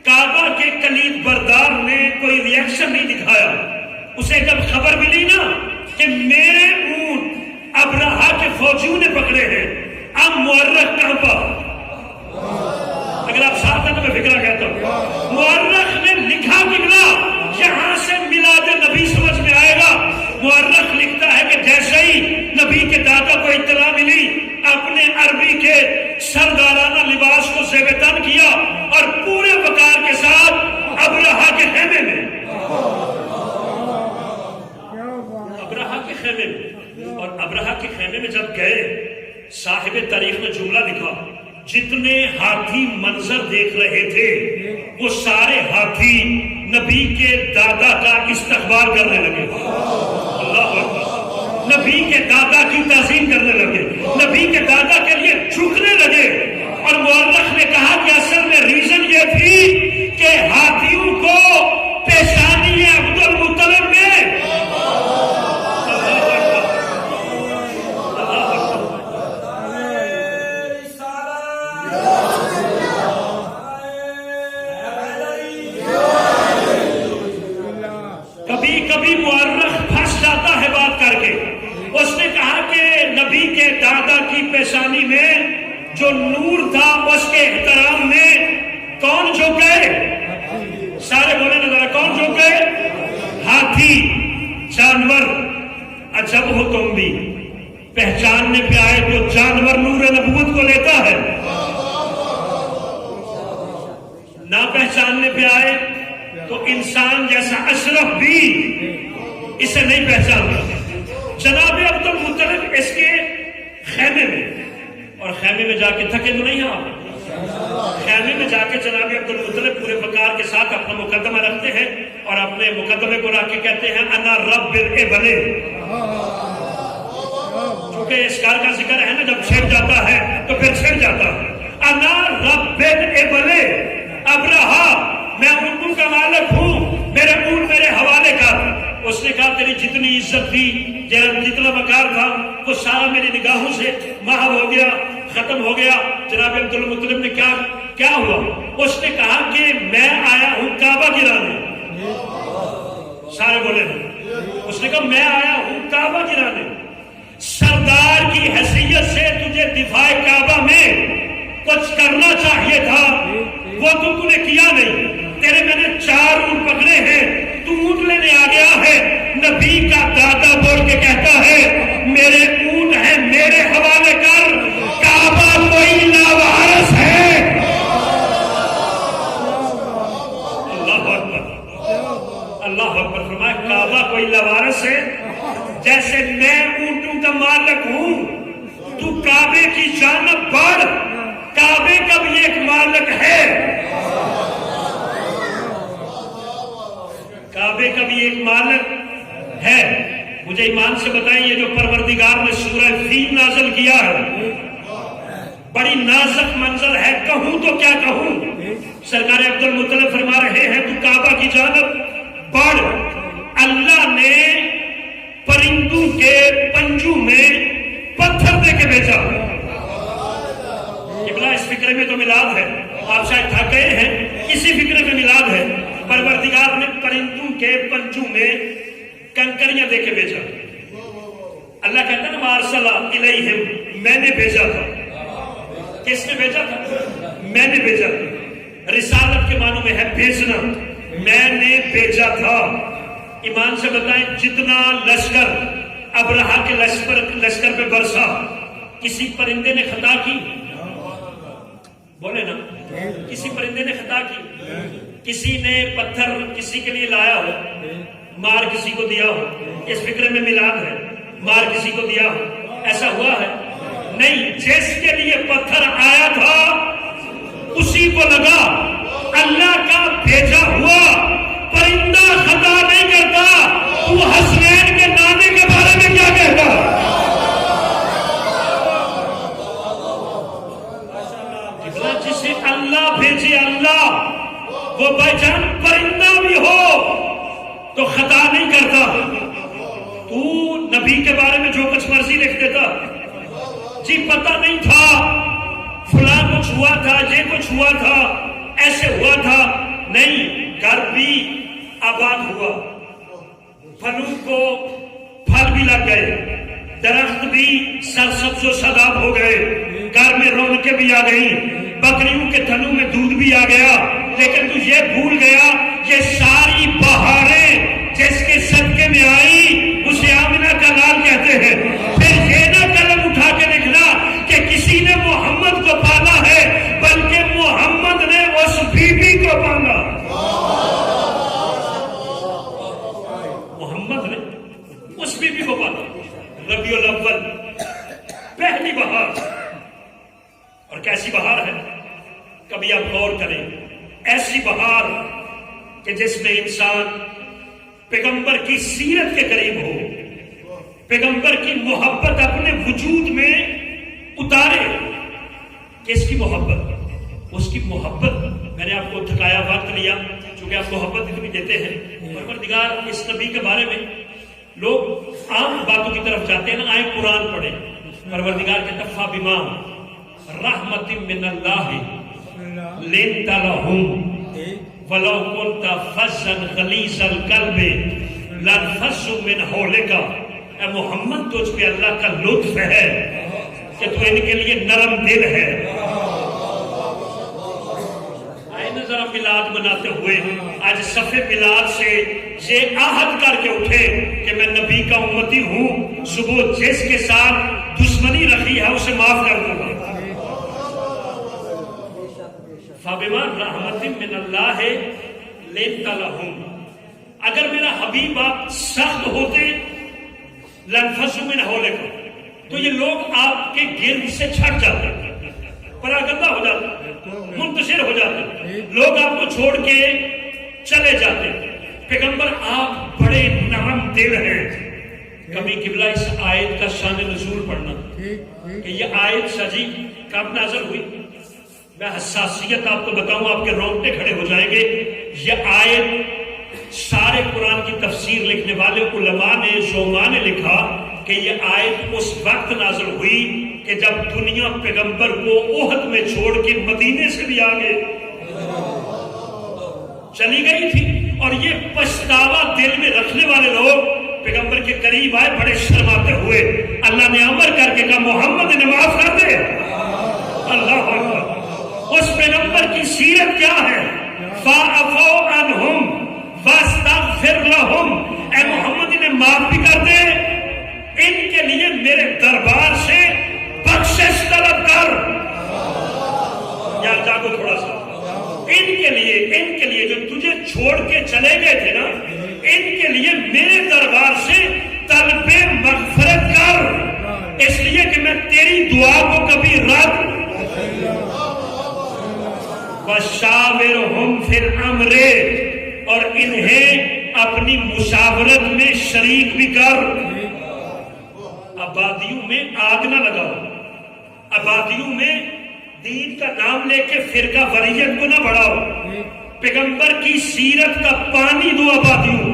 Speaker 1: کعبہ کے کلید بردار نے کوئی ریاکشن نہیں دکھایا, اسے جب خبر ملی نا کہ میرے اونٹ ابرہہ کے فوجیوں نے پکڑے ہیں, اب مورخ کہاں پر, اگر آپ ساتھ ہیں تو میں فکرہ کہتا ہوں, مورخ نے لکھا قبلہ یہاں سے میلاد نبی سمجھ میں آئے گا. مورخ لکھتا ہے کہ جیسے ہی نبی کے دادا کو اطلاع ملی اپنے عربی کے سردارانہ لباس کو زیب تن کیا اور پورے وقار کے ساتھ ابرہہ کے خیمے میں, ابرہہ کے خیمے میں, اور ابرہہ کے خیمے میں جب گئے, صاحب تاریخ نے جملہ لکھا, جتنے ہاتھی منظر دیکھ رہے تھے وہ سارے ہاتھی نبی کے دادا کا استقبال کرنے لگے. اللہ اکبر. نبی کے دادا کی تعظیم کرنے لگے, نبی کے دادا کے لیے جھکنے لگے. اور مورخ نے کہا کہ اصل میں ریزن یہ تھی کہ ہاتھیوں کو پیشانی عبد المطلب میں کبھی مورخ پھنس جاتا ہے بات کر کے. اس نے کہا کہ نبی کے دادا کی پیشانی میں جو نور تھا اس کے احترام میں کون جھک گئے؟ سارے بولے نا ذرا, کون جھک گئے؟ ہاتھی, جانور. عجب ہو تم بھی, پہچاننے پہ آئے تو جانور نور نبوت کو لیتا ہے, نہ پہچاننے پہ آئے تو انسان جیسا اشرف بھی اسے نہیں پہچانتا. جناب عبد المطلب اس کے خیمے میں, اور خیمے میں جا کے تھکے تو نہیں آپ, خیمے میں جا کے جناب عبد المطلب پورے وقار کے ساتھ اپنا مقدمہ رکھتے ہیں اور اپنے مقدمے کو رکھ کے کہتے ہیں انا رب الابل. چونکہ اس کار کا ذکر ہے نا, جب چھڑ جاتا ہے تو پھر چھڑ جاتا ہے. انا رب الابل, ابرہہ میں اونٹوں کا مالک ہوں, میرے اونٹ میرے حوالے کر. اس نے کہا تیری جتنی عزت تھی, جتنا وقار تھا, وہ سارا میری نگاہوں سے محو ہو گیا, ختم ہو گیا. جناب عبد المطلب نے کیا ہوا؟ اس نے کہا کہ میں آیا ہوں کعبہ گرانے. سارے بولے نا. اس نے کہا میں آیا ہوں کعبہ گرانے. سردار کی حیثیت سے تجھے دفاع کعبہ میں کچھ کرنا چاہیے تھا, وہ تو نے کیا نہیں. تیرے میں نے 4 اونٹ پکڑے ہیں, تو اونٹ لینے آ گیا ہے. نبی کا دادا بول کے کہتا ہے میرے اونٹ ہیں میرے حوالے کر, کعبہ کوئی لاوارث ہے. اللہ اکبر, اللہ اکبر. فرمایا کعبہ کوئی لاوارث ہے, جیسے میں اونٹوں کا مالک ہوں تو کعبے کی جانب بڑھ. کعبے کا بھی ایک مالک ہے, کعبے کا بھی ایک مالک ہے. مجھے ایمان سے بتائیں, یہ جو پروردگار نے سورہ فیل نازل کیا ہے بڑی نازک منظر ہے. کہوں تو کیا کہوں, سرکار عبد المطلب فرما رہے ہیں تو کعبہ کی جانب بڑھ، اللہ نے پرندوں کے پنجوں میں پتھر دے کے بھیجا۔ اس فکر میں تو میلاد ہے، آپ شاید تھک گئے ہیں، اسی فکر میں میلاد ہے۔ پروردگار نے پرندوں کے پنجوں میں کنکریاں دے کے بھیجا۔ اللہ کہتا ہے نا وارسلہ الیہم، میں نے بھیجا تھا۔ کس نے بھیجا تھا؟ میں نے بھیجا تھا۔ رسالت کے معنوں میں ہے بھیجنا، میں نے بھیجا تھا۔ ایمان سے بتائیں جتنا لشکر ابرہا کے لشکر پہ برسا، کسی پرندے نے خطا کی؟ بولے نا، کسی پرندے نے خطا کی؟ کسی نے پتھر کسی کے لیے لایا ہو، مار کسی کو دیا ہو؟ اس فکر میں میلاد ہے، مار کسی کو دیا ہو، ایسا ہوا ہے؟ نہیں، جس کے لیے پتھر آیا تھا اسی کو لگا۔ اللہ کا بھیجا ہوا پرندہ خطا نہیں کرتا۔ تو حسنین کے نانے کے بارے میں کیا کہتا؟ جسے اللہ بھیجے، اللہ وہ بھائی جان پرندہ بھی ہو تو خطا نہیں کرتا۔ تو نبی کے بارے میں جو کچھ مرضی لکھ دیتا، جی پتہ نہیں تھا فلاں کچھ ہوا تھا، یہ کچھ ہوا تھا، ایسے ہوا تھا، نہیں، گھر بھی آباد ہوا، پھلوں کو پھل بھی لگ گئے، درخت بھی سرسبز و شاداب ہو گئے، گھر میں رونقیں بھی آ گئیں، بکریوں کے تھنوں میں دودھ بھی آ گیا۔ لیکن تو یہ بھول گیا یہ ساری بہاریں جس کے صدقے میں آئی اسے آمنہ کا لال کہتے ہیں۔ پھر یہ نہ قلم اٹھا کے لکھنا کہ کسی نے محمد کو پالا ہے، بلکہ محمد نے اس بی بی کو پالا۔ محمد نے اس بی بی کو پالا۔ ربیع الاول پہلی بہار، اور کیسی بہار ہے کبھی آپ غور کریں، ایسی بہار کہ جس میں انسان پیغمبر کی سیرت کے قریب ہو، پیغمبر کی محبت اپنے وجود میں اتارے۔ کس کی محبت؟ اس کی محبت۔ میں نے آپ کو تھکایا، وقت لیا، چونکہ آپ محبت اتنی دیتے ہیں۔ پروردگار اس نبی کے بارے میں لوگ عام باتوں کی طرف جاتے ہیں نا، آئے قرآن پڑھیں۔ پروردگار کے تفا بما رحمت من اللہ لنت لهم ولو كنت فظا غلیظ القلب لانفضوا من حولك۔ اے محمد تجھ پہ اللہ کا لطف ہے کہ تو ان کے لیے نرم دل ہے۔ آئے نا ذرا میلاد مناتے ہوئے آج صفحے میلاد سے یہ عہد کر کے اٹھے کہ میں نبی کا امتی ہوں، صبح جس کے ساتھ دشمنی رکھی ہے اسے معاف کر دوں گا۔ فَبِمَا رَحْمَةٍ مِّنَ اللَّهِ لِنْتَ لَهُمْ، اگر میرا حبیب آپ سخت ہوتے لَنْفَضُّوا مِنْ حَوْلِكَ تو یہ لوگ آپ کے گرد سے چھٹ جاتے، پراگندہ ہو جاتے، منتشر ہو جاتے، لوگ آپ کو چھوڑ کے چلے جاتے۔ پیغمبر آپ بڑے نرم دل ہیں۔ کبھی قبلہ اس آیت کا شان نزول پڑھنا کہ یہ آیت سجی کب نازل ہوئی، میں حساسیت آپ کو بتاؤں، آپ کے رونگٹے کھڑے ہو جائیں گے۔ یہ آیت سارے قرآن کی تفسیر لکھنے والے علماء نے، زوما نے لکھا کہ یہ آیت اس وقت نازل ہوئی کہ جب دنیا پیغمبر کو احد میں چھوڑ کے مدینے سے بھی آگے چلی گئی تھی، اور یہ پچھتاوا دل میں رکھنے والے لوگ پیغمبر کے قریب آئے بڑے شرماتے ہوئے۔ اللہ نے امر کر کے کہا محمد نے معاف کر دے۔ اللہ اکبر۔ اس پیغمبر کی سیرت کیا ہے؟ فَاعْفُوا عَنْهُمْ وَاسْتَغْفِرْ لَهُمْ، اے محمد انہیں معاف بھی کر دے، ان کے لیے میرے دربار سے بخشش طلب کر۔ یار جاگو تھوڑا سا، ان کے لیے جو تجھے چھوڑ کے چلے گئے تھے نا، ان کے لیے میرے دربار سے طلب مغفرت کر، اس لیے کہ میں تیری دعا کو کبھی رد وَشَاوِرْهُمْ فِي الْأَمْرِ، اور انہیں اپنی مشاورت میں شریک بھی کر۔ آبادیوں میں آگ نہ لگاؤ، آبادیوں میں دین کا نام لے کے فرقہ وریت کو نہ بڑھاؤ، پیغمبر کی سیرت کا پانی دو آبادیوں کو،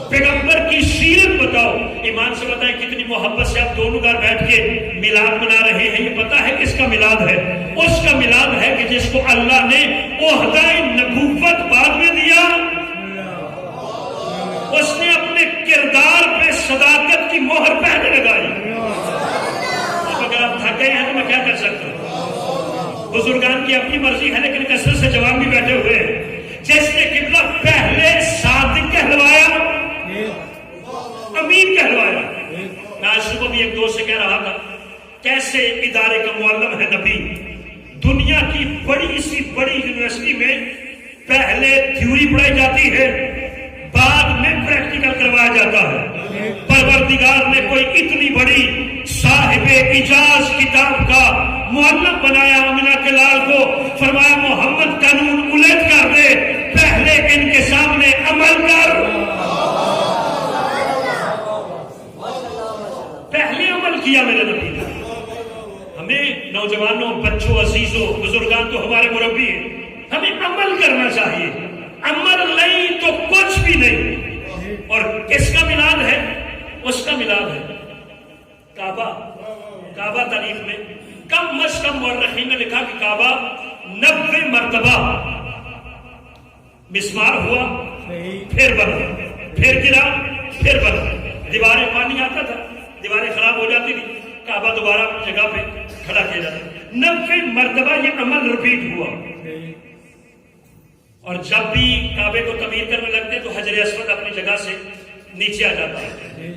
Speaker 1: پیغمبر کی سیرت بتاؤ۔ ایمان سے بتائیں کتنی محبت سے آپ دونوں گھر بیٹھ کے میلاد منا رہے ہیں۔ یہ پتا ہے کس کا میلاد ہے؟ اس کا میلاد ہے کہ جس کو اللہ نے عہدہ نبوت بعد میں دیا، اس نے اپنے کردار پہ صداقت کی مہر پہلے لگائی۔ اب اگر آپ تھک گئے ہیں تو میں کیا کر سکتا ہوں؟ بزرگان کی اپنی مرضی ہے، لیکن کثرت سے جوان بھی بیٹھے ہوئے ہیں۔ جس نے قبلہ پہلے صادق کہلوایا، امین کہلوایا۔ میں آج صبح بھی ایک دوست سے کہہ رہا تھا کیسے ادارے کا معلم ہے نبی۔ دنیا کی بڑی سی بڑی یونیورسٹی میں پہلے تھیوری پڑھائی جاتی ہے، بعد میں پریکٹیکل کروایا جاتا ہے۔ پروردگار نے کوئی اتنی بڑی صاحب اجاز کتاب کا معلم بنایا آمنہ کے لال کو، فرمایا محمد قانون الٹ کر دے، پہلے ان کے سامنے عمل کر، پہلے عمل کیا میرے نبی نے۔ ہمیں نوجوانوں، بچوں، عزیزوں، بزرگان تو ہمارے مربی ہیں، ہمیں عمل کرنا چاہیے۔ عمل نہیں تو کچھ بھی نہیں۔ اور کس کا میلاد ہے؟ اس کا میلاد ہے کعبہ تاریخ میں کم از کم مورخین نے لکھا کہ کعبہ 90 مرتبہ مسمار ہوا، پھر بنا، پھر گرا، پھر بنا۔ دیواریں پانی آتا تھا، دیواریں خراب ہو جاتی تھی، کعبہ دوبارہ اپنی جگہ پہ کھڑا کیا جاتا۔ 90 مرتبہ یہ عمل رپیٹ ہوا۔ اور جب بھی کعبے کو تعمیر کرنے لگتے تو حجر اسود اپنی جگہ سے نیچے آ جاتا ہے۔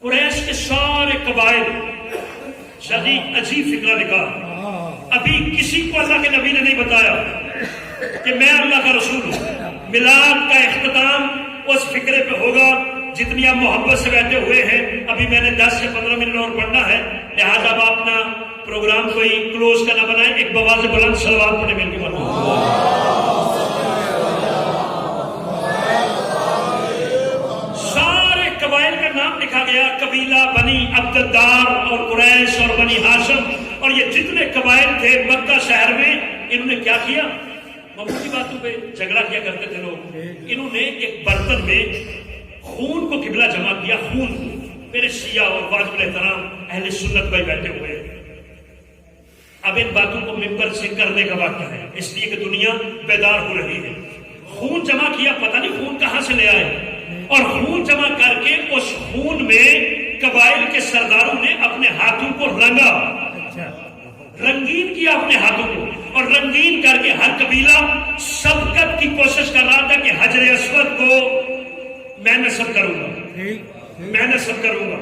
Speaker 1: قریش کے سارے قبائل شدید عجیب فکرہ لکھا، ابھی کسی کو اللہ کے نبی نے نہیں بتایا کہ میں اللہ کا رسول ہوں۔ میلاد کا اختتام اس فکرے پہ ہوگا جتنی آپ محبت سے بیٹھے ہوئے ہیں۔ ابھی میں نے 10 سے 15 منٹ اور پڑھنا ہے، لہٰذا آپ اپنا پروگرام کوئی کلوز کا نہ بنائیں، ایک بواز بلند صلوات پڑھیں مل کے بنائیں۔ سارے قبائل کا نام لکھا گیا، قبیلہ بنی عبدالدار اور قریش اور بنی ہاشم، اور یہ جتنے قبائل تھے مکہ شہر میں، انہوں نے کیا کیا؟ معمولی باتوں پہ جھگڑا کیا کرتے تھے لوگ۔ انہوں نے ایک برتن میں خون کو قبلہ جمع کیا، خون کو۔ میرے شیعہ اور واجب الاحترام اہل سنت بھائی بیٹھے ہوئے ہیں، اب ان باتوں کو ممبر سے کرنے کا وقت ہے، اس لیے کہ دنیا بیدار ہو رہی ہے۔ خون جمع کیا، پتہ نہیں خون کہاں سے لے آئے، اور خون جمع کر کے اس خون میں قبائل کے سرداروں نے اپنے ہاتھوں کو رنگا، رنگین کیا اپنے ہاتھوں کو، اور رنگین کر کے ہر قبیلہ سبقت کی کوشش کر رہا تھا کہ حجر اسود کو میں نصب کروں گا، میں نصب کروں گا،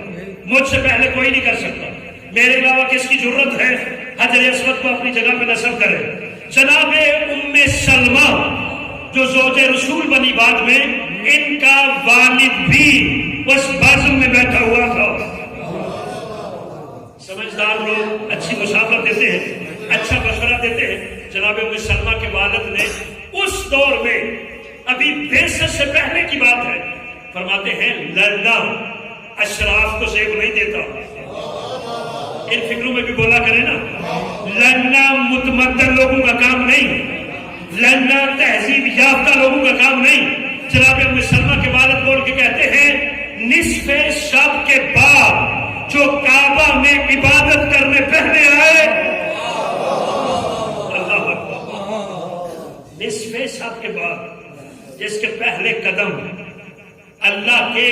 Speaker 1: مجھ سے پہلے کوئی نہیں کر سکتا، میرے علاوہ کس کی ضرورت ہے حجر اسود کو اپنی جگہ پہ نصب کرے۔ جناب ام سلمہ جو زوج رسول بنی بعد میں، ان کا والد بھی اس بازم میں بیٹھا ہوا تھا۔ سمجھدار لوگ اچھی مشاورت دیتے ہیں، اچھا مشورہ دیتے ہیں۔ جناب ام سلمہ کے والد نے اس دور میں، ابھی 62 سے پہلے کی بات ہے، فرماتے ہیں لڑنا اشراف کو زیب نہیں دیتا۔ ان فکروں میں بھی بولا کرے نا، لڑنا متمدن لوگوں کا کام نہیں، لڑنا تہذیب یافتہ لوگوں کا کام نہیں۔ جناب ام سلمہ کے والد بول کے کہتے ہیں نصف شب کے بعد جو کعبہ میں عبادت کرنے پہلے آئے، اللہ اکبر، نصف شب کے بعد جس کے پہلے قدم اللہ کے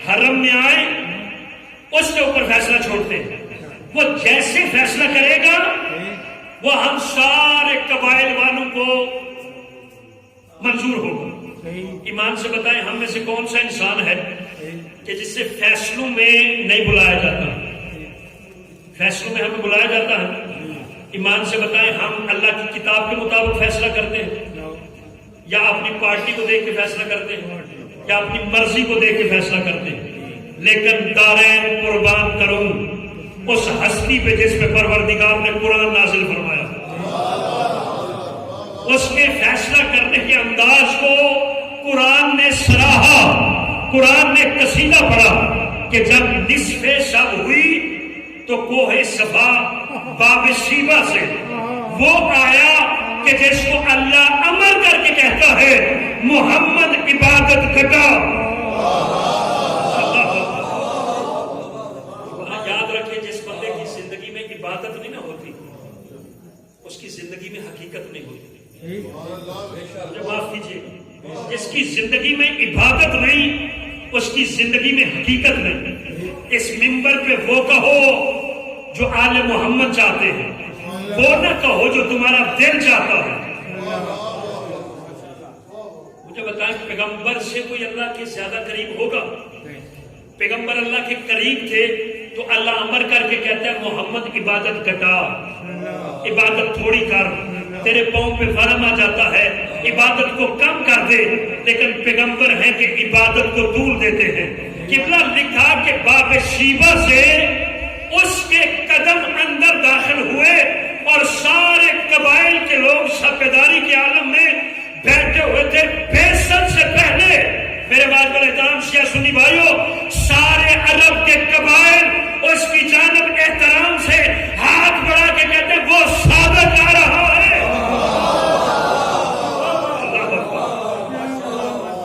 Speaker 1: حرم میں آئے، اس کے اوپر فیصلہ چھوڑتے ہیں۔ وہ جیسے فیصلہ کرے گا وہ ہم سارے قبائل والوں کو منظور ہوگا۔ ایمان سے بتائیں ہم میں سے کون سا انسان ہے کہ جس سے فیصلوں میں نہیں بلایا جاتا؟ فیصلوں میں ہمیں بلایا جاتا ہے۔ ایمان سے بتائیں ہم اللہ کی کتاب کے مطابق فیصلہ کرتے ہیں یا اپنی پارٹی کو دیکھ کے فیصلہ کرتے ہیں یا اپنی مرضی کو دیکھ کے فیصلہ کرتے ہیں؟ لیکن دارین قربان کروں اس ہستی پہ جس پہ پروردگار نے قرآن نازل فرمایا، اس کے فیصلہ کرنے کے انداز کو قرآن نے سراہا۔ قرآن نے قصیدہ پڑھا کہ جب نصف شب ہوئی تو کوہ صفا باب شیبہ سے وہ آیا کہ جس کو اللہ امر کر کے کہتا ہے محمد عبادت گھٹا. یاد رکھیں جس بندے کی زندگی میں عبادت نہیں نہ ہوتی اس کی زندگی میں حقیقت نہیں ہوتی. مجھے معاف کیجیے, جس کی زندگی میں عبادت نہیں اس کی زندگی میں حقیقت نہیں. اس منبر پہ وہ کہو جو آل محمد چاہتے ہیں, وہ نہ کہو جو تمہارا دل چاہتا ہے. مجھے بتائیں پیغمبر سے کوئی اللہ کے زیادہ قریب ہوگا؟ پیغمبر اللہ کے قریب تھے تو اللہ امر کر کے کہتا ہے محمد عبادت گھٹا, عبادت تھوڑی کر, تیرے پاؤں پہ ورم آ جاتا ہے, عبادت کو کم کر دے. لیکن پیغمبر ہیں کہ عبادت کو طول دیتے ہیں. قبلہ لکھا کہ باب شیبہ سے اس کے قدم اندر داخل ہوئے اور سارے قبائل کے لوگ شبیداری کے عالم میں بیٹھے ہوئے تھے. بیست سے پہلے میرے بات پر احترام شیعہ سنی بھائیوں, سارے عرب کے قبائل اس کی جانب احترام سے ہاتھ بڑھا کے کہتے ہیں وہ صادق آ رہا ہے,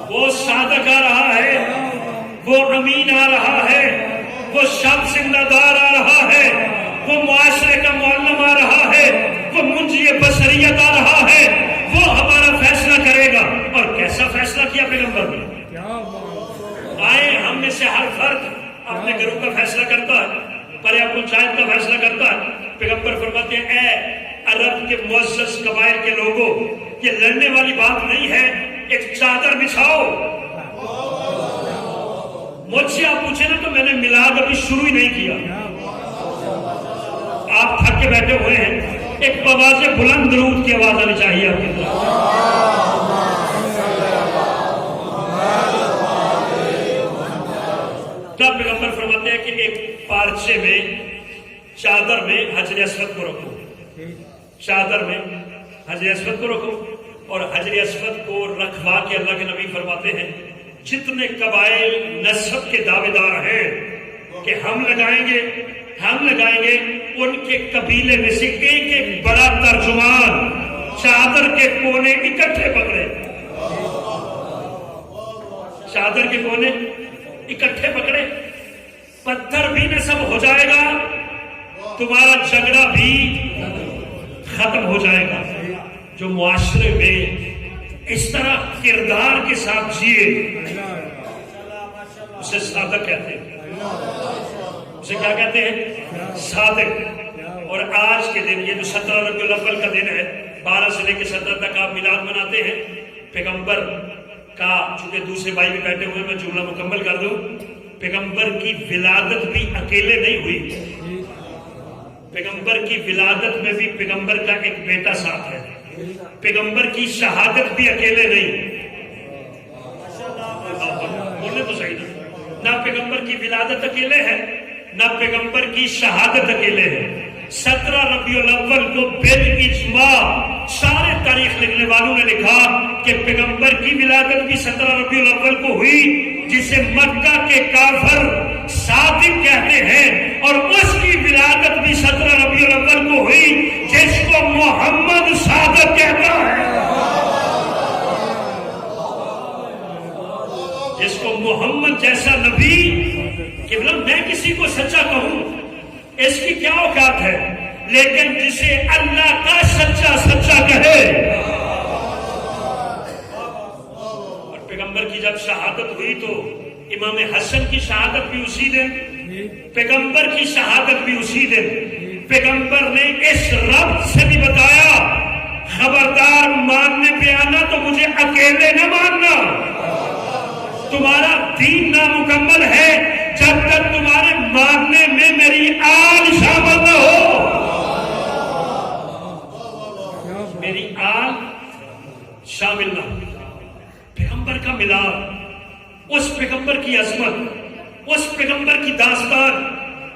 Speaker 1: وہ صادق آ رہا ہے, وہ امین آ رہا ہے, وہ شب زندہ دار آ رہا ہے, وہ معاشرے کا معلم آ رہا ہے, وہ منجی بشریت آ رہا ہے, وہ ہمارا فیصلہ کرے گا. اور کیسا فیصلہ کیا پیغمبر نے؟ آئے ہم میں سے ہر فرد اپنے گھروں کا فیصلہ کرتا ہے, پریا پنچایت کا فیصلہ کرتا ہے. پیغمبر فرماتے ہیں اے عرب کے معزز قبائل کے لوگوں, یہ لڑنے والی بات نہیں ہے, ایک چادر بچھاؤ. مجھ سے آپ پوچھیں نا تو میں نے میلاد ابھی شروع ہی نہیں کیا, آپ تھک کے بیٹھے ہوئے ہیں. ایک آواز بلند درود کی آواز آنی چاہیے آپ کی طرف. تب پیغمبر فرماتے ہیں کہ ایک پارچے میں چادر میں حجر اسود کو رکھو, چادر میں حجر اسود کو رکھو. اور حجر اسود کو رکھوا کے اللہ کے نبی فرماتے ہیں جتنے قبائل نسب کے دعوے دار ہیں کہ ہم لگائیں گے, ان کے قبیلے میں سے ایک ایک بڑا ترجمان چادر کے کونے اکٹھے پکڑے, چادر کے کونے اکٹھے پکڑے. پتھر بھی نصب ہو جائے گا, تمہارا جھگڑا بھی ختم ہو جائے گا. جو معاشرے میں اس طرح کردار کے ساتھ جیے اسے صادق کہتے ہیں. اسے کیا کہتے ہیں؟ صادق. اور آج کے دن یہ جو 17 ربیع الاول کا دن ہے, 12 سے لے کے 17 تک آپ میلاد مناتے ہیں. پیغمبر کا, چونکہ دوسرے بھائی بھی بیٹھے ہوئے, میں جملہ مکمل کر دوں. پیغمبر کی ولادت بھی اکیلے نہیں ہوئی, پیغمبر کی ولادت میں بھی پیغمبر کا ایک بیٹا ساتھ ہے. پیغمبر کی شہادت بھی اکیلے نہیں, بولنے تو صحیح نہ پیغمبر کی ولادت اکیلے ہے نہ پیغمبر کی شہادت اکیلے ہے. 17 ربیع الاول کو بالاجماع سارے تاریخ لکھنے والوں نے لکھا کہ پیغمبر کی ولادت بھی 17 ربیع الاول کو ہوئی, جسے مکہ کے کافر صادق کہتے ہیں, اور اس کی ولادت بھی 17 ربیع الاول کو ہوئی جس کو محمد صادق کہتا ہے, جس کو محمد جیسا نبی. کہ میں کسی کو سچا کہوں اس کی کیا اوقات ہے, لیکن جسے اللہ کا سچا سچا کہے. اور پیغمبر کی جب شہادت ہوئی تو امام حسن کی شہادت بھی اسی دن, پیغمبر کی شہادت بھی اسی دن. پیغمبر نے اس رب سے بھی بتایا خبردار ماننے پہ آنا تو مجھے اکیلے نہ ماننا, تمہارا دین نامکمل ہے جب تک تمہارے ماننے میں میری آل شامل نہ ہو. میری آل شامل نہ ہو. پیغمبر کا ملاد, اس پیغمبر کی عظمت, اس پیغمبر کی داستان.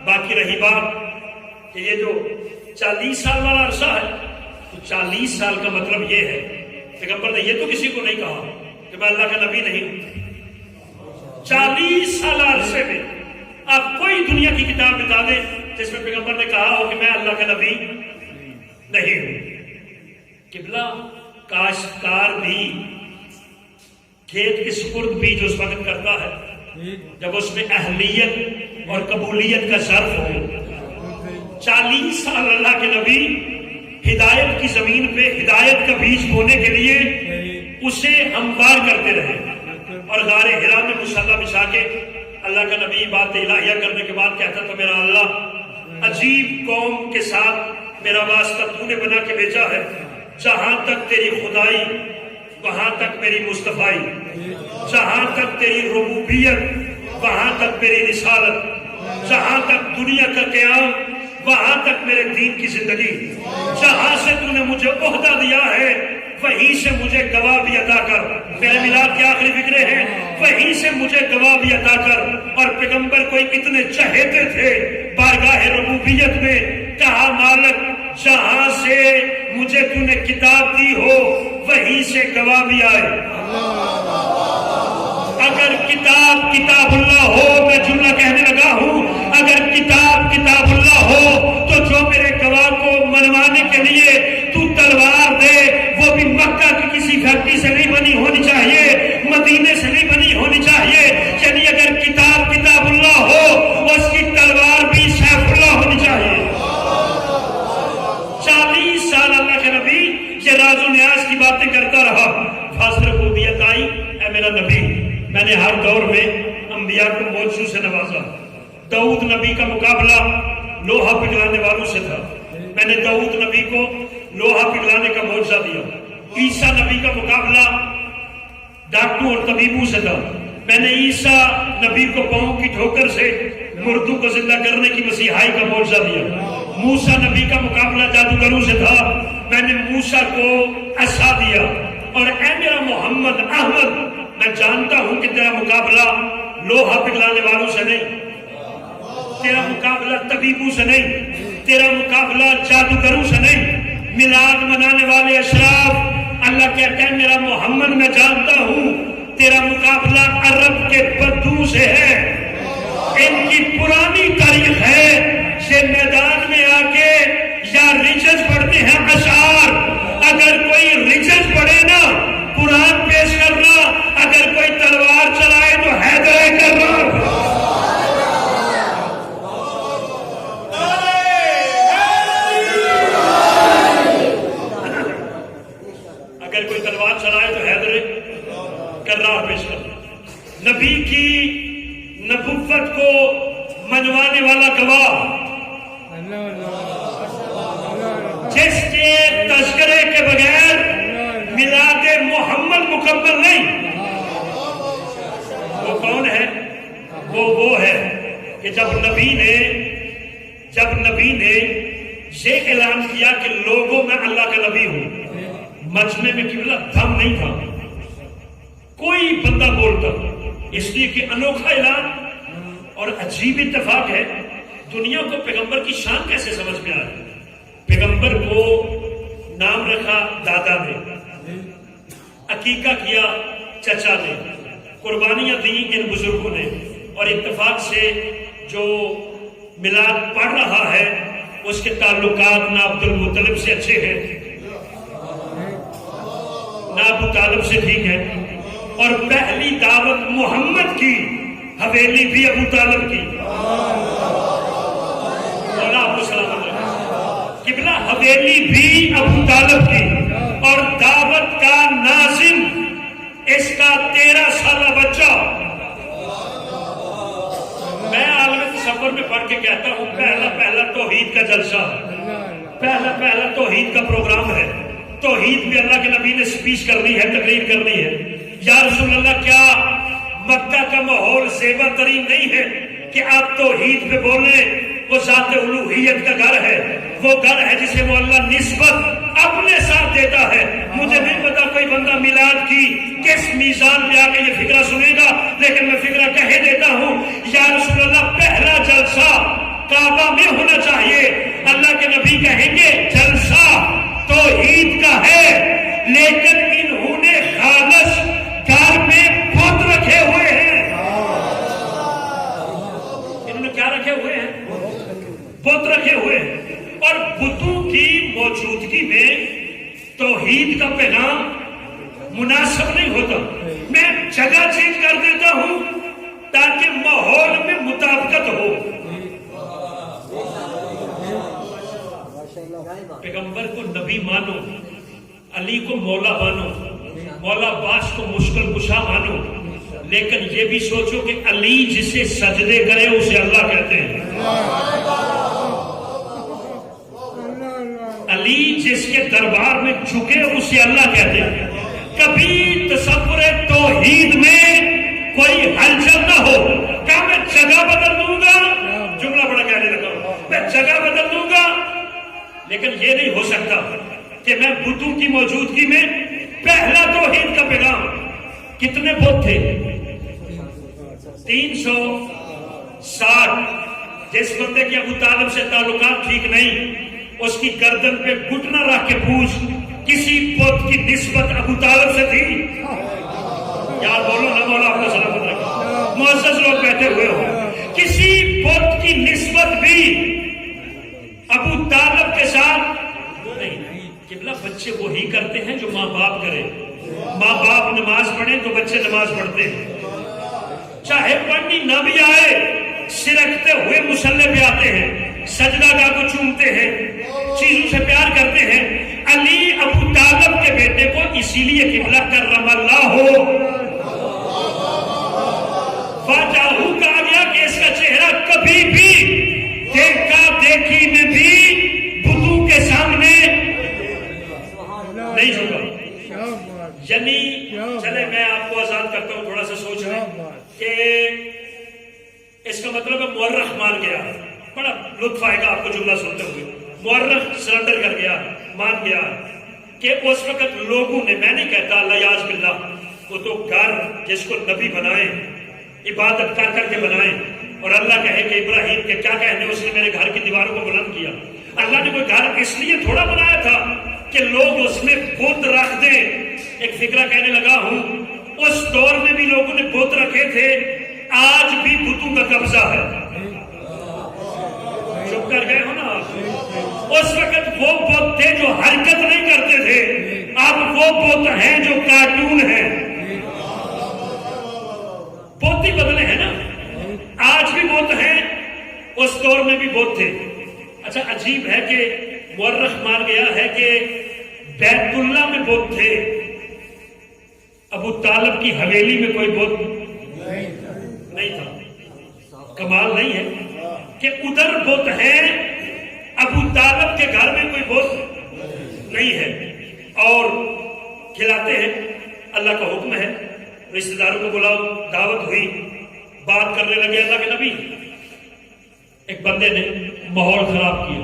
Speaker 1: باقی رہی بات کہ یہ جو 40 سال والا عرصہ ہے, تو 40 سال کا مطلب یہ ہے پیغمبر نے یہ تو کسی کو نہیں کہا کہ میں اللہ کا نبی نہیں ہوں. 40 سال عرصے میں آپ کوئی دنیا کی کتاب بتا دیں جس میں پیغمبر نے کہا ہو کہ میں اللہ کا نبی نہیں ہوں. قبلہ کاشتکار بھی کھیت کے سپرد بیج اس وقت کرتا ہے جب اس میں اہلیت اور قبولیت کا ظرف ہو. 40 سال اللہ کے نبی ہدایت کی زمین پہ ہدایت کا بیج بونے کے لیے اسے ہموار کرتے رہے، اور غار حرا میں مصلی بچھا کے اللہ کا نبی بات الہیہ کرنے کے بعد کہتا تھا میرا اللہ عجیب قوم کے ساتھ میرا واسطہ تو نے بنا کے بھیجا ہے، جہاں تک تیری خدائی وہاں تک میری مصطفائی، جہاں تک تیری ربوبیت وہاں تک میری رسالت، جہاں تک دنیا کا قیام وہاں تک میرے دین کی زندگی، جہاں سے تو نے مجھے عہدہ دیا ہے وہیں سے مجھے گواہ بھی عطا کر. میرے میلاد کے آخری فکرے ہیں وہیں سے مجھے گواہ بھی عطا کر. اور پیغمبر کوئی اتنے چہیتے تھے بارگاہ ربوبیت میں، کہا مالک جہاں سے مجھے تو نے کتاب دی ہو وہیں سے گواہ بھی آئے. اگر کتاب اللہ ہو، میں جملہ کہنے لگا ہوں، اگر کتاب اللہ ہو تو جو میرے گواہ کو منوانے کے لیے تو تلوار دے وہ بھی مکہ کی کسی فیکٹری سے نہیں بنی ہونی چاہیے، مدینے سے نہیں بنی ہونی چاہیے. یعنی اگر کتاب اللہ ہو اس کی تلوار بھی سیف اللہ ہونی چاہیے. 40 سال اللہ کے نبی یہ راز و نیاز کی باتیں کرتا رہا. فاصل ربوبیت آئی، اے میرا نبی میں نے ہر دور میں انبیاء کو موجزوں سے نوازا. داؤد نبی کا مقابلہ لوہا پگھلانے والوں سے تھا، میں نے داؤد نبی کو لوہا پگھلانے کا معجزہ دیا. عیسیٰ نبی کا مقابلہ ڈاکٹروں اور طبیبوں سے تھا، میں نے عیسیٰ نبی کو پاؤں کی ٹھوکر سے مردوں کو زندہ کرنے کی مسیحائی کا معجزہ دیا. موسیٰ نبی کا مقابلہ جادوگروں سے تھا، میں نے موسیٰ کو عصا دیا. اور اے میرا محمد احمد میں جانتا ہوں کہ تیرا مقابلہ لوہا پگھلانے والوں سے نہیں، تیرا مقابلہ طبیبوں سے نہیں، تیرا مقابلہ جادوگروں سے نہیں، میلاد منانے والے اشراف. اللہ کہتا ہے میرا محمد میں جانتا ہوں تیرا مقابلہ عرب کے بدو سے ہے. ان کی پرانی تاریخ ہے، یہ میدان میں آ کے یا ریچز پڑھتے ہیں اشعار. اگر کوئی ریچز پڑھے نا قرآن پیش کرنا، اگر کوئی تلوار چلائے تو حیدر کرنا. اگر کوئی تلوار چلائے تو حیدر کرار پیش کرنا. نبی کی نبوت کو منوانے والا گواہ جس کے تذکرے کے بغیر میلاد محمد مکمل نہیں، وہ کون ہے؟ وہ ہے کہ جب نبی نے یہ اعلان کیا کہ لوگوں میں اللہ کا نبی ہوں، مجمع میں قبلہ دم نہیں تھا، کوئی بندہ بولتا، اس لیے کہ انوکھا اعلان. اور عجیب اتفاق ہے، دنیا کو پیغمبر کی شان کیسے سمجھ میں آئی. پیغمبر کو نام رکھا دادا نے، عقیقہ کیا چچا نے، قربانیاں دی ان بزرگوں نے. اور اتفاق سے جو میلاد پڑھ رہا ہے اس کے تعلقات نہ عبد المطلب سے اچھے ہیں نہ ابو طالب سے ٹھیک ہے. اور پہلی دعوت محمد کی حویلی بھی ابو طالب کی، اور آپ کو سلامت رکھیں. قبلہ حویلی بھی ابو طالب کی، اور دعوت کا ناظم اس کا 13 سالہ بچہ. میں عالم تصور میں پڑھ کے کہتا ہوں پہلا توحید کا جلسہ، پہلا توحید کا پروگرام ہے. توحید پہ اللہ کے نبی نے سپیچ کرنی ہے، تقریر کرنی ہے. یا رسول اللہ کیا مکہ کا ماحول زیبا ترین نہیں ہے کہ آپ توحید پہ بولیں؟ وہ ذات الوہیت کا گھر ہے، وہ گھر ہے جسے وہ اللہ نسبت اپنے ساتھ دیتا ہے. مجھے نہیں پتا کوئی بندہ میلاد کی کس میزان پہ آ کے یہ فکرہ سنے گا، لیکن میں فکرہ کہہ دیتا ہوں. یا رسول اللہ پہلا جلسہ کعبہ میں ہونا چاہیے. اللہ کے نبی کہیں گے جلسہ توحید کا ہے، لیکن انہوں نے خالص گھر میں بت رکھے ہوئے ہیں. انہوں نے کیا رکھے ہوئے ہیں؟ بت رکھے ہوئے ہیں، اور بتوں کی موجودگی میں توحید کا پیغام مناسب نہیں ہوتا. میں جگہ چینج کر دیتا ہوں تاکہ ماحول میں مطابقت ہو. پیغمبر کو نبی مانو، علی کو مولا مانو، مولا عباس کو مشکل کشا مانو، لیکن یہ بھی سوچو کہ علی جسے سجدے کرے اسے اللہ کہتے ہیں. علی جس کے دربار میں جھکے اسے اللہ کہتے ہیں. کبھی تصور توحید میں کوئی ہلچل نہ ہو. کیا میں جگہ بدل دوں گا؟ جملہ بڑا کہنے لگا ہوں، میں جگہ بدل دوں گا، لیکن یہ نہیں ہو سکتا کہ میں بتوں کی موجودگی میں پہلا توحید کا پیغام. کتنے بت تھے؟ 360. جس بندے کے ابو طالب سے تعلقات ٹھیک نہیں، اس کی گردن پہ گھٹنا رکھ کے پوچھ کسی بت کی نسبت ابو طالب سے تھی؟ یار بولو نہ بولو، آپ کو سلامت رکھے. معزز لوگ بیٹھے ہوئے ہو، کسی بت کی نسبت بھی ابو طالب کے ساتھ نہیں. قبلہ بچے وہی کرتے ہیں جو ماں باپ کرے. ماں باپ نماز پڑھیں تو بچے نماز پڑھتے ہیں، چاہے پڑھنی نہ بھی آئے، سرکتے ہوئے مصلے پہ آتے ہیں، سجدہ گاہ کو چومتے ہیں، چیزوں سے پیار کرتے ہیں. علی ابو طالب کے بیٹے کو اسی لیے قبلہ کرم اللہ ہو فاجاہو کہا گیا کہ اس کا چہرہ کبھی بھی دیکھا دیکھی میں بھی بتوں کے سامنے نہیں جھکا. یعنی چلے میں آپ کو آزاد کرتا ہوں، تھوڑا سا سوچ لیں کہ اس کا مطلب ہے مورخ مان گیا. بڑا لطف آئے گا آپ کو جملہ سنتے ہوئے. مورخ سرنڈر کر گیا، مان گیا کہ اس وقت لوگوں نے، میں نہیں کہتا اللہ یاز باللہ، وہ تو گھر جس کو نبی بنائے، عبادت کر کر کے بنائے، اور اللہ کہے کہ ابراہیم کے کیا کہنے، اس نے میرے گھر کی دیواروں کو بلند کیا. اللہ نے کوئی گھر اس لیے تھوڑا بنایا تھا کہ لوگ اس میں بت رکھ دیں. ایک فکرہ کہنے لگا ہوں، اس دور میں بھی لوگوں نے بت رکھے تھے، آج بھی بتوں کا قبضہ ہے. چپ کر گئے ہو نا آپ. اس وقت وہ بت تھے جو حرکت نہیں کرتے تھے، اب وہ بت ہیں جو کارٹون ہیں. بت ہی بدلے ہیں نا. آج بھی بت ہیں، اس دور میں بھی بت تھے. اچھا عجیب ہے کہ مورخ مان گیا ہے کہ بیت اللہ میں بت تھے، ابو طالب کی حویلی میں کوئی بت نہیں تھا. کمال نہیں ہے کہ ادھر بت ہے، ابو طالب کے گھر میں کوئی بت نہیں ہے، اور کھلاتے ہیں. اللہ کا حکم ہے، رشتہ داروں کو بلاؤ، دعوت ہوئی، بات کرنے لگے اللہ کے نبی. ایک بندے نے ماحول خراب کیا.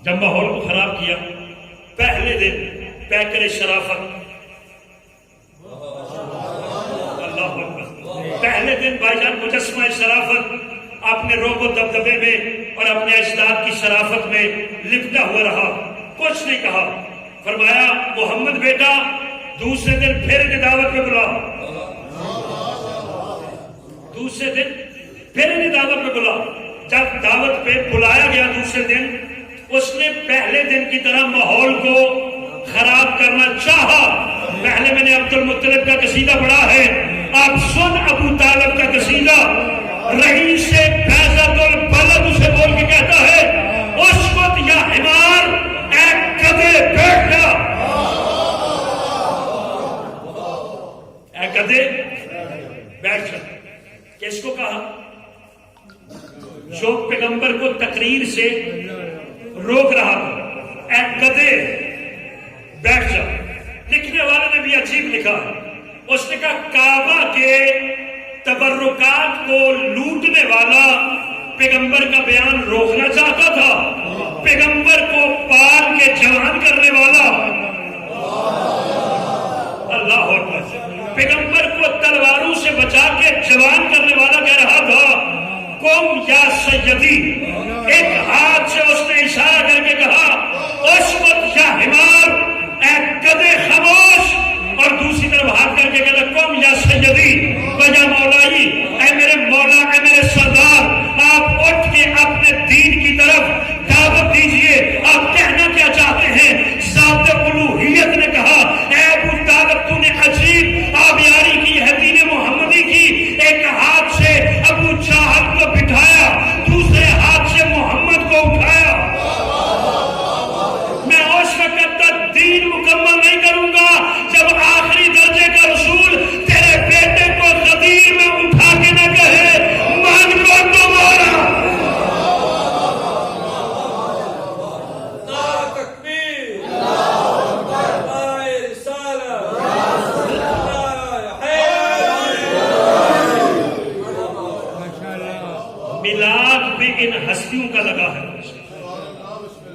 Speaker 1: جب ماحول کو خراب کیا، پہلے دن پیکر شرافت، اللہ اکبر، پہلے دن بھائی جان مجسمہ شرافت اپنے روب و دبدبے میں اور اپنے اجداد کی شرافت میں لپٹا ہوا رہا، کچھ نہیں کہا. فرمایا محمد بیٹا دوسرے دن پھر انہیں دعوت پہ بلا. دوسرے دن پھر انہیں دعوت پہ بلا. جب دعوت پہ بلایا گیا دوسرے دن، اس نے پہلے دن کی طرح ماحول کو خراب کرنا چاہا. پہلے میں نے عبد المطلب کا قصیدہ پڑھا ہے، آپ سن ابو طالب کا قصیدہ. رہی سے فیضت البلد اسے بول کے کہتا ہے، اس وقت یا حمار اے گدھے بیٹھ جا. اے گدھے بیٹھ جا. کس کو کہا؟ جو پیغمبر کو تقریر سے روک رہا تھا. اے گدھے بیٹھ جا. لکھنے والے نے بھی عجیب لکھا، اس نے کہا کعبہ کے تبرکات کو لوٹنے والا پیغمبر کا بیان روکنا چاہتا تھا، پیغمبر کو پال کے جوان کرنے والا اللہ اکبر، پیغمبر کو تلواروں سے بچا کے جوان کرنے والا کہہ رہا تھا قم یا سیدی. ایک ہاتھ سے اس نے اشارہ کر کے کہا اس وقت یا حمار اے گدھے خاموش، اور دوسری طرف ہاتھ کر کے کہتا قم یا سیدی یا مولائی، اے میرے مولا، اے میرے سردار، آپ اٹھ کے اپنے دین کی طرف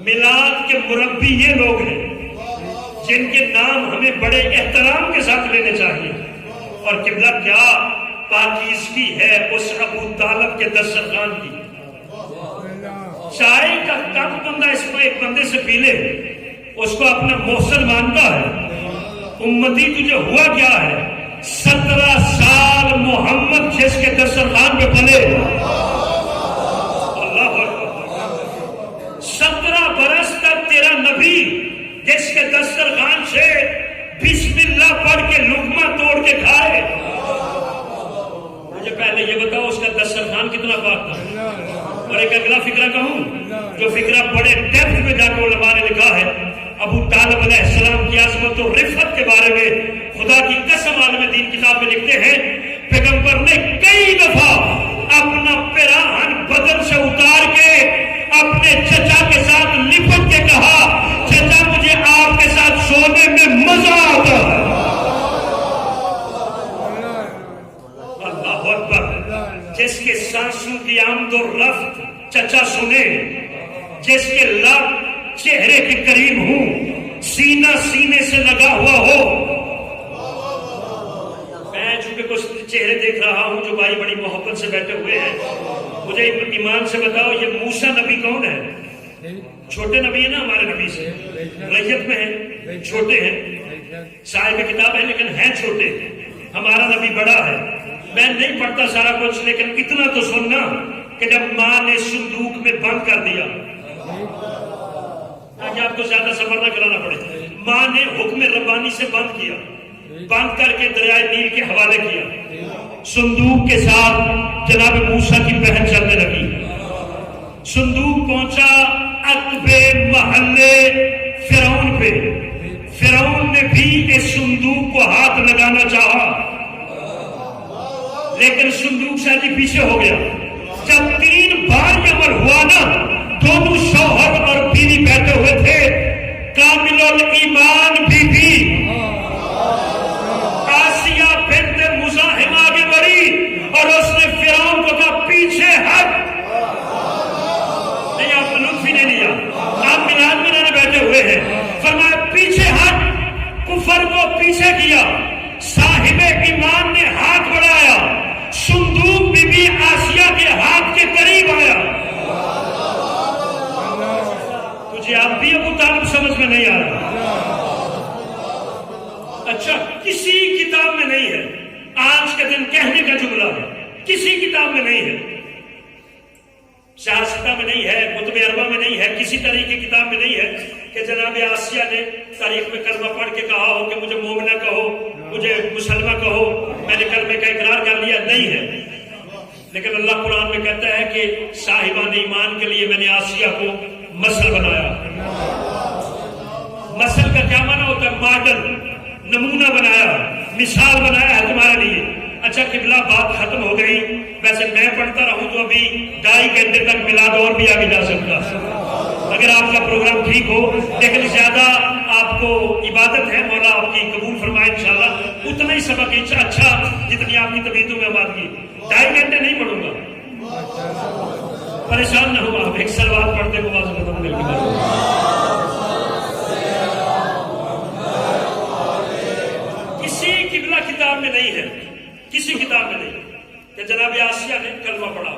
Speaker 1: میلاد کے مربی یہ لوگ ہیں جن کے نام ہمیں بڑے احترام کے ساتھ لینے چاہیے. اور قبلہ کیا پاکیزگی ہے اس ابو طالب کے دسترخوان کی. چائے کا کپ بندہ اس کو ایک بندے سے پی لے اس کو اپنا محسن مانتا ہے. امتی تجھے ہوا کیا ہے؟ 17 سال محمد جس کے دسترخوان پہ پلے, اللہ اکبر, 17 برس تک تیرا نبی جس کے دسترخوان سے بسم اللہ پڑھ کے لقمہ توڑ کے کھائے. مجھے پہلے یہ بتاؤ اس کا دسترخوان کتنا پاک تھا. اور ایک اگلا فکرہ کہوں جو فکرہ بڑے ڈیپتھ میں جا کے علماء نے لکھا ہے. ابو طالب علیہ السلام کی عظمت و رفعت کے بارے میں خدا کی قسم عالم دین کتاب میں لکھتے ہیں پیغمبر نے کئی دفعہ اپنا پیراہن بدن سے اتار کے اپنے چچا کے ساتھ لپٹ کے کہا چچا مجھے آپ کے ساتھ سونے میں مزہ آتا ہے. اللہ اکبر. جس کے سانسوں کی آمد و رفت چچا سنے, جس کے لب چہرے کے قریب ہوں, سینہ سینے سے لگا ہوا ہو. میں چونکہ کچھ چہرے دیکھ رہا ہوں جو بھائی بڑی محبت سے بیٹھے ہوئے ہیں, مجھے ایمان سے بتاؤ یہ موسیٰ نبی کون ہے؟ چھوٹے نبی ہے نا ہمارے نبی سے, ریت میں ہیں, چھوٹے ہیں, صاحب کتاب ہے لیکن ہیں چھوٹے. ہمارا نبی بڑا ہے. میں نہیں پڑھتا سارا کچھ لیکن اتنا تو سننا کہ جب ماں نے صندوق میں بند کر دیا, تاکہ آپ کو زیادہ سفر نہ کرانا پڑے, ماں نے حکم ربانی سے بند کیا, بند کر کے دریائے نیل کے حوالے کیا. صندوق کے ساتھ جناب موسیٰ کی بہن چلنے لگی. صندوق پہنچا عقبے محلے فرعون پہ. فرعون نے بھی اس صندوق کو ہاتھ لگانا چاہا لیکن صندوق سے آج پیچھے ہو گیا. جب 3 بار یہ عمل ہوا نا, دونوں شوہر اور بیوی بیٹھے ہوئے تھے, کامل الایمان بی بی آسیہ بنت مزاحم آگے بڑھی اور اس نے فرعون کو کہا پیچھے ہٹ. نہیں آپ نے لطف ہی نہیں لیا, آپ میلاد میں نہ بیٹھے ہوئے ہیں. فرمایا پیچھے ہٹ, کفر کو پیچھے کیا. صاحب ایمان نے ہاتھ بڑھایا, صندوق بی بی آسیہ کے ہاتھ کے قریب آیا. تجھے آپ بھی ابو طالب سمجھ میں نہیں آ رہا. اچھا کسی کتاب میں نہیں ہے, آج کے دن کہنے کا جملہ ہے, کسی کتاب میں نہیں ہے, سیاستہ میں نہیں ہے, کتب اربع میں نہیں ہے, کسی طرح کی کتاب میں نہیں ہے کہ جناب آسیہ نے تاریخ میں کلمہ پڑھ کے کہا ہو کہ مجھے مومنہ کہو, مجھے مسلمہ کہو, میں نے کلمے کا اقرار کر لیا. نہیں ہے. لیکن اللہ قرآن میں کہتا ہے کہ صاحبان ایمان کے لیے میں نے آسیہ کو مثل بنایا. مثل کا کیا معنی ہوتا ہے؟ ماڈل, نمونہ بنایا, مثال بنایا ہے تمہارے لیے. اچھا قبلہ بات ختم ہو گئی. ویسے میں پڑھتا رہوں تو ابھی 2.5 گھنٹے تک میلاد اور بھی آگے جا سکتا اگر آپ کا پروگرام ٹھیک ہو, لیکن زیادہ آپ کو عبادت ہے, مولا آپ کی قبول فرمائے انشاءاللہ. اتنا ہی سبق اچھا جتنی آپ کی طبیعتوں میں بات کی. 2.5 گھنٹے نہیں پڑھوں گا, پریشان نہ ہو آپ. ایک سلوات پڑھتے کو واضح ختم کر کے کسی قبلہ کتاب میں نہیں ہے, کسی کتاب میں نہیں کہ جناب آسیہ نے کلمہ پڑھا.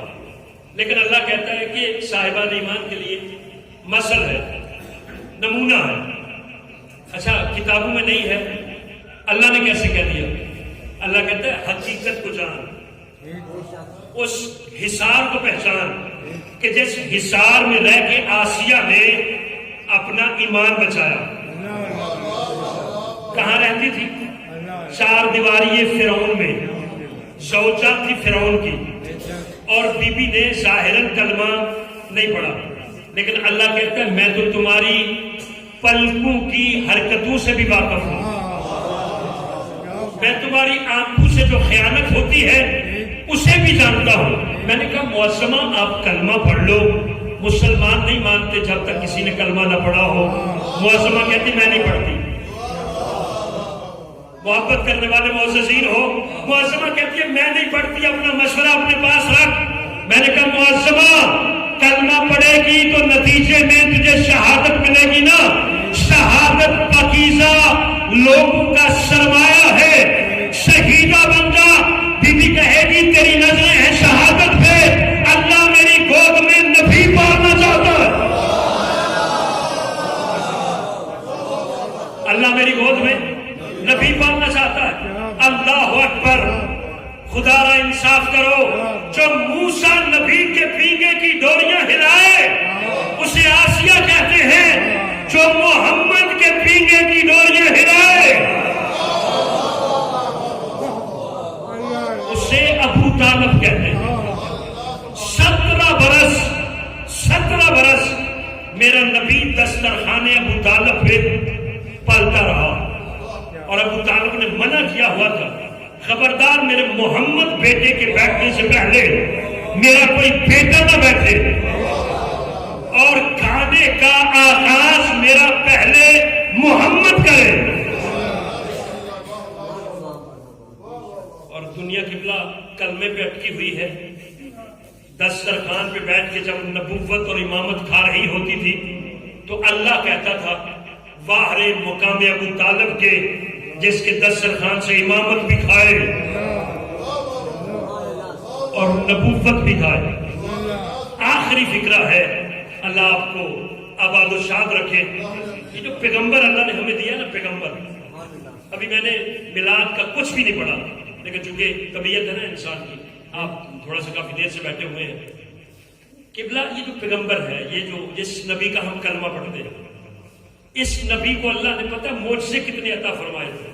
Speaker 1: لیکن اللہ کہتا ہے کہ صاحبان ایمان کے لیے مثل ہے, نمونہ ہے. اچھا کتابوں میں نہیں ہے, اللہ نے کیسے کہہ دیا؟ اللہ کہتا ہے حقیقت کو جان, اس حصار کو پہچان کہ جس حصار میں رہ کے آسیہ نے اپنا ایمان بچایا. کہاں رہتی تھی؟ 4 دیواری فرعون میں. زوجہ تھی فرعون کی, اور بی بی نے ظاہراً کلمہ نہیں پڑھا. لیکن اللہ کہتا ہے میں تو تمہاری پلکوں کی حرکتوں سے بھی واقف ہوں. میں تمہاری آنکھوں سے جو خیانت ہوتی ہے اسے بھی جانتا ہوں. میں نے کہا معصمہ آپ کلمہ پڑھ لو. مسلمان نہیں مانتے جب تک کسی نے کلمہ نہ پڑھا ہو. معصمہ کہتی میں نہیں پڑھتی. محبت کرنے والے معززین ہو, معصمہ کہتی ہے میں نہیں پڑھتی, اپنا مشورہ اپنے پاس رکھ. میں نے کہا معصمہ کلمہ پڑھے گی تو نتیجے میں تجھے شہادت کا سرمایہ ہے، شہیدہ بن جا۔ بی بی کہے گی تیری نظریں ہیں شہادت پہ، اللہ میری گود میں نبی پالنا چاہتا ہے، اللہ میری گود میں نبی پالنا چاہتا ہے۔ اللہ اکبر، خدا را انصاف کرو، جو موسیٰ نبی کے پینگے کی ڈوریاں ہلائے اسے آسیہ کہتے ہیں، جو محمد کے پینگے کی ڈوریاں ہلائے اسے ابو طالب کہتے ہیں۔ 17 برس میرا نبی دسترخوان ابو طالب پہ پلتا رہا، اور ابو طالب نے منع کیا ہوا تھا، خبردار میرے محمد بیٹے کے بیٹھنے سے پہلے میرا کوئی بیٹا نہ بیٹھے، اور کھانے کا آغاز میرا پہلے محمد کرے۔ اور دنیا قبلہ کلمے پہ اٹکی ہوئی ہے، دسترخوان پہ بیٹھ کے جب نبوت اور امامت کھا رہی ہوتی تھی تو اللہ کہتا تھا واہ رے مقام ابو طالب کے، جس کے دسترخوان سے امامت بھی کھائے اور نبوت بھی کھائے۔ آخری فکرہ ہے، اللہ آپ کو آباد و شاد رکھے۔ یہ جو پیغمبر اللہ نے ہمیں دیا نا، پیغمبر، ابھی میں نے میلاد کا کچھ بھی نہیں پڑھا، لیکن چونکہ طبیعت ہے نا انسان کی، آپ تھوڑا سا کافی دیر سے بیٹھے ہوئے ہیں۔ قبلہ یہ جو پیغمبر ہے، یہ جو جس نبی کا ہم کلمہ پڑھتے ہیں، اس نبی کو اللہ نے پتہ معجزے کتنے عطا فرمائے تھے۔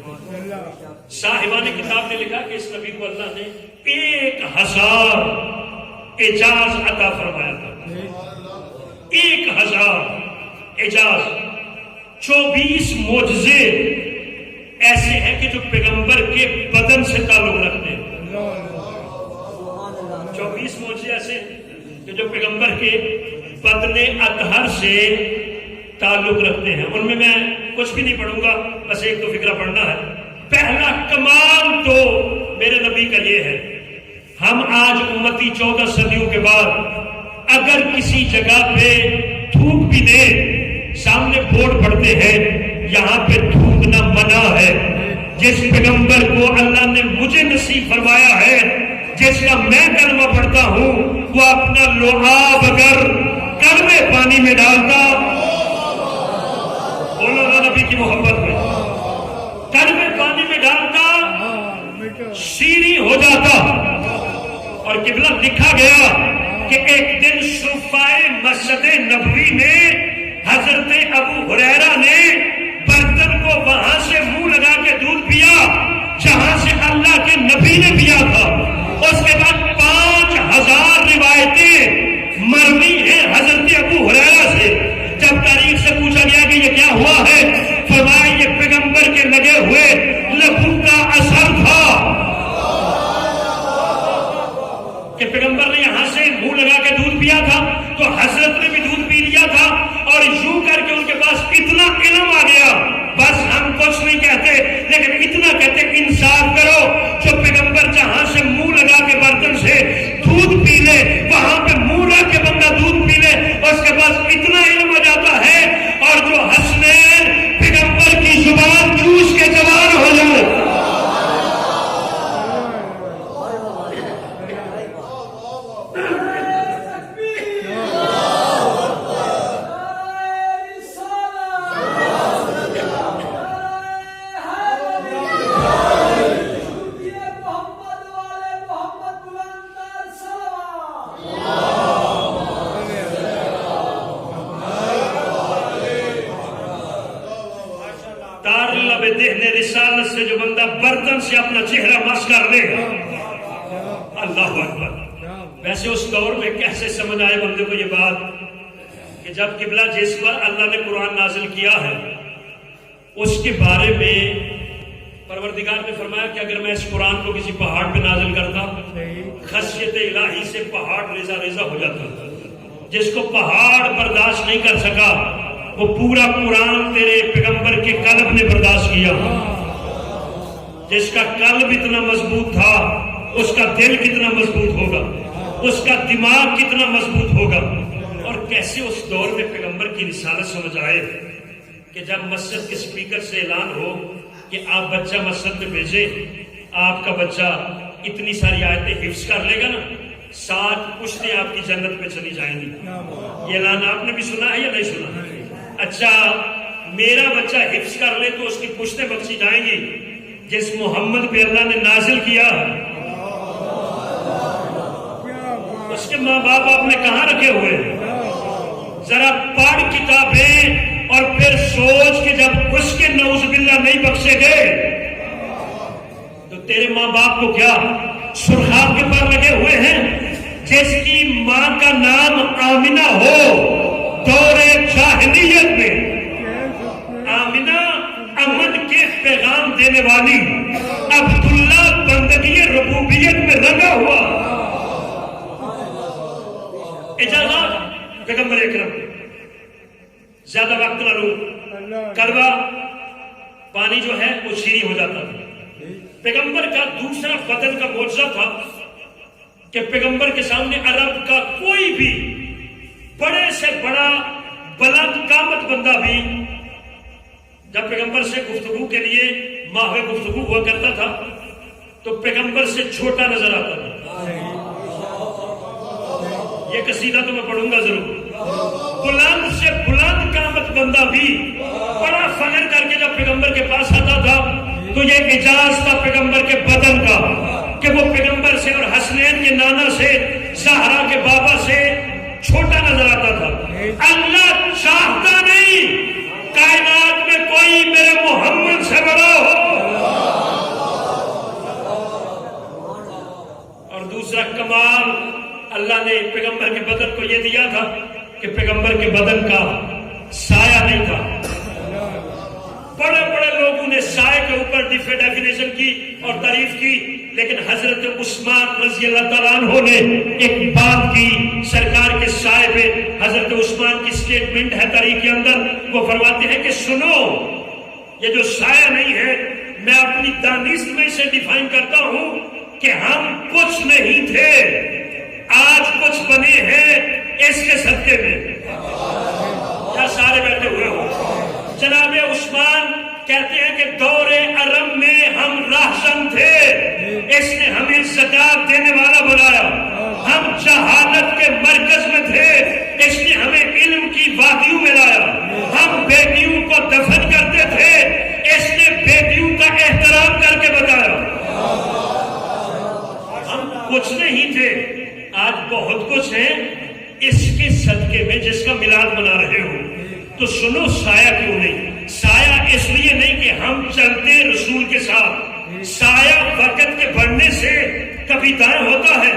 Speaker 1: صاحبان کتاب نے لکھا کہ اس نبی کو اللہ نے 1000 اعجاز عطا فرمایا تھا، 1000 اعجاز۔ 24 معجزے ایسے ہیں کہ جو پیغمبر کے بدن سے تعلق رکھتے ہیں، 24 معجزے ایسے ہیں کہ جو پیغمبر کے بدن اطہر سے تعلق رکھتے ہیں۔ ان میں کچھ بھی نہیں پڑھوں گا، بس ایک تو فکرہ پڑھنا ہے۔ پہلا کمال تو میرے نبی کا یہ ہے، ہم آج امتی 14 صدیوں کے بعد اگر کسی جگہ پہ تھوک بھی دیں، سامنے بورڈ پڑھتے ہیں یہاں پہ تھوکنا منع ہے۔ جس پیغمبر کو اللہ نے مجھے نصیب فرمایا ہے، جس کا میں کلمہ پڑھتا ہوں، وہ اپنا لعاب اگر کڑوے پانی میں ڈالتا، بولو نا نبی کی محبت میں، کڑوے پانی میں ڈالتا شیریں ہو جاتا۔ اور قبلہ لکھا گیا کہ ایک دن صفائے مسجد نبوی میں حضرت ابو ہریرہ نے برتن کو وہاں سے منہ لگا کے دودھ پیا جہاں سے اللہ کے نبی نے پیا تھا۔ اس کے بعد 5000 روایتیں مروی ہیں حضرت ابو ہریرہ سے۔ جب تاریخ سے پوچھا گیا کہ یہ کیا ہوا ہے، فرمایا یہ پیغمبر کے لگے ہوئے لہو کا اثر تھا، کہ پیغمبر نے یہاں سے منہ لگا کے دودھ پیا تھا تو حضرت نے بھی دودھ پی لیا تھا، اور یوں کر کے ان کے پاس اتنا علم آ گیا۔ بس ہم کچھ نہیں کہتے، لیکن اتنا کہتے انصاف کرو، جو پیغمبر جہاں سے منہ لگا کے برتن سے دودھ پی لے، وہاں پہ منہ لگا کے بندہ دودھ پی لے، اس کے پاس اتنا علم آ جاتا ہے، اور جو حسنین پیغمبر کی زبان چوس کے جوان ہو جائے۔ رسالت سے جو بندہ برتن سے اپنا چہرہ مس کر لے گا، اللہ اکبر۔ ویسے اس دور میں کیسے سمجھ آئے بندے کو یہ بات کہ جب قبلہ جس پر اللہ نے قرآن نازل کیا ہے اس کے بارے میں پروردگار نے فرمایا کہ اگر میں اس قرآن کو کسی پہاڑ پہ نازل کرتا، خشیت الہی سے پہاڑ ریزہ ریزہ ہو جاتا۔ جس کو پہاڑ برداشت نہیں کر سکا، وہ پورا قرآن تیرے پیغمبر کے قلب نے برداشت کیا۔ جس کا قلب اتنا مضبوط تھا، اس کا دل کتنا مضبوط ہوگا، اس کا دماغ کتنا مضبوط ہوگا۔ اور کیسے اس دور میں پیغمبر کی رسالت سمجھ آئے کہ جب مسجد کے سپیکر سے اعلان ہو کہ آپ بچہ مسجد میں بھیجیں، آپ کا بچہ اتنی ساری آیتیں حفظ کر لے گا نا، 7 پشتیں آپ کی جنت میں چلی جائیں گی۔ یہ اعلان آپ نے بھی سنا ہے یا نہیں سنا؟ اچھا، میرا بچہ حفظ کر لے تو اس کی پشتیں بخشی جائیں گی جس محمد پہ اللہ نے نازل کیا۔ اس کے ماں باپ آپ نے کہاں رکھے ہوئے ہیں؟ ذرا پڑھ کتابیں اور پھر سوچ کہ جب اس کے نعوذ باللہ نہیں بخشے گئے تو تیرے ماں باپ کو کیا سرخاب کے پر لگے ہوئے ہیں؟ جس کی ماں کا نام آمنہ ہو دور جاہلیت میں، آمنہ امن کے پیغام دینے والی، عبداللہ بندگی ربوبیت میں رنگا ہوا۔ اجازت پیغمبر اکرم، زیادہ وقت نہ لو، کڑوا پانی جو ہے وہ شیریں ہو جاتا تھا۔ پیغمبر کا دوسرا بدن کا معجزہ تھا کہ پیغمبر کے سامنے عرب کا کوئی بھی بڑے سے بڑا بلند قامت بندہ بھی جب پیغمبر سے گفتگو کے لیے ماہوے گفتگو ہوا کرتا تھا تو پیغمبر سے چھوٹا نظر آتا تھا۔ یہ قصیدہ تو میں پڑھوں گا ضرور۔ بلند سے بلند قامت بندہ بھی بڑا فخر کر کے جب پیغمبر کے پاس آتا تھا تو یہ اعجاز تھا پیغمبر کے بدن کا کہ وہ پیغمبر سے اور حسنین کے نانا سے، زہرا کے بابا سے چھوٹا نظر آتا تھا۔ اللہ چاہتا نہیں کائنات میں کوئی میرے محمد سے بڑا ہو۔ اور دوسرا کمال اللہ نے پیغمبر کے بدن کو یہ دیا تھا کہ پیغمبر کے بدن کا سایہ نہیں تھا۔ بڑے بڑے لوگوں نے سائے کے اوپر ڈیفینیشن کی اور تعریف کی، لیکن حضرت عثمان رضی اللہ تعالیٰ عنہ نے ایک بات کی سرکار کے سائے پہ۔ حضرت عثمان کی سٹیٹمنٹ ہے تاریخ کے اندر، وہ فرماتے ہیں کہ سنو، یہ جو سایہ نہیں ہے میں اپنی دانست میں اسے ڈیفائن کرتا ہوں کہ ہم کچھ نہیں تھے، آج کچھ بنے ہیں اس کے صدقے میں۔ کیا سارے بیٹھے ہوئے ہو؟ جناب عثمان کہتے ہیں کہ دور عرب میں ہم راہزن تھے، اس نے ہمیں زکات دینے والا بنایا۔ ہم جہالت کے مرکز میں تھے، اس نے ہمیں علم کی وادیوں میں لایا۔ ہم بیٹیوں کو دفن کرتے تھے، اس نے بیٹیوں کا احترام کر کے بتایا۔ ہم کچھ نہیں تھے، آج بہت کچھ ہے اس کے صدقے میں جس کا میلاد منا رہے ہو۔ تو سنو، سایہ کیوں نہیں؟ سایہ اس لیے نہیں کہ ہم چلتے رسول کے ساتھ۔ سایہ وقت کے بڑھنے سے کبھی دائیں ہوتا ہے،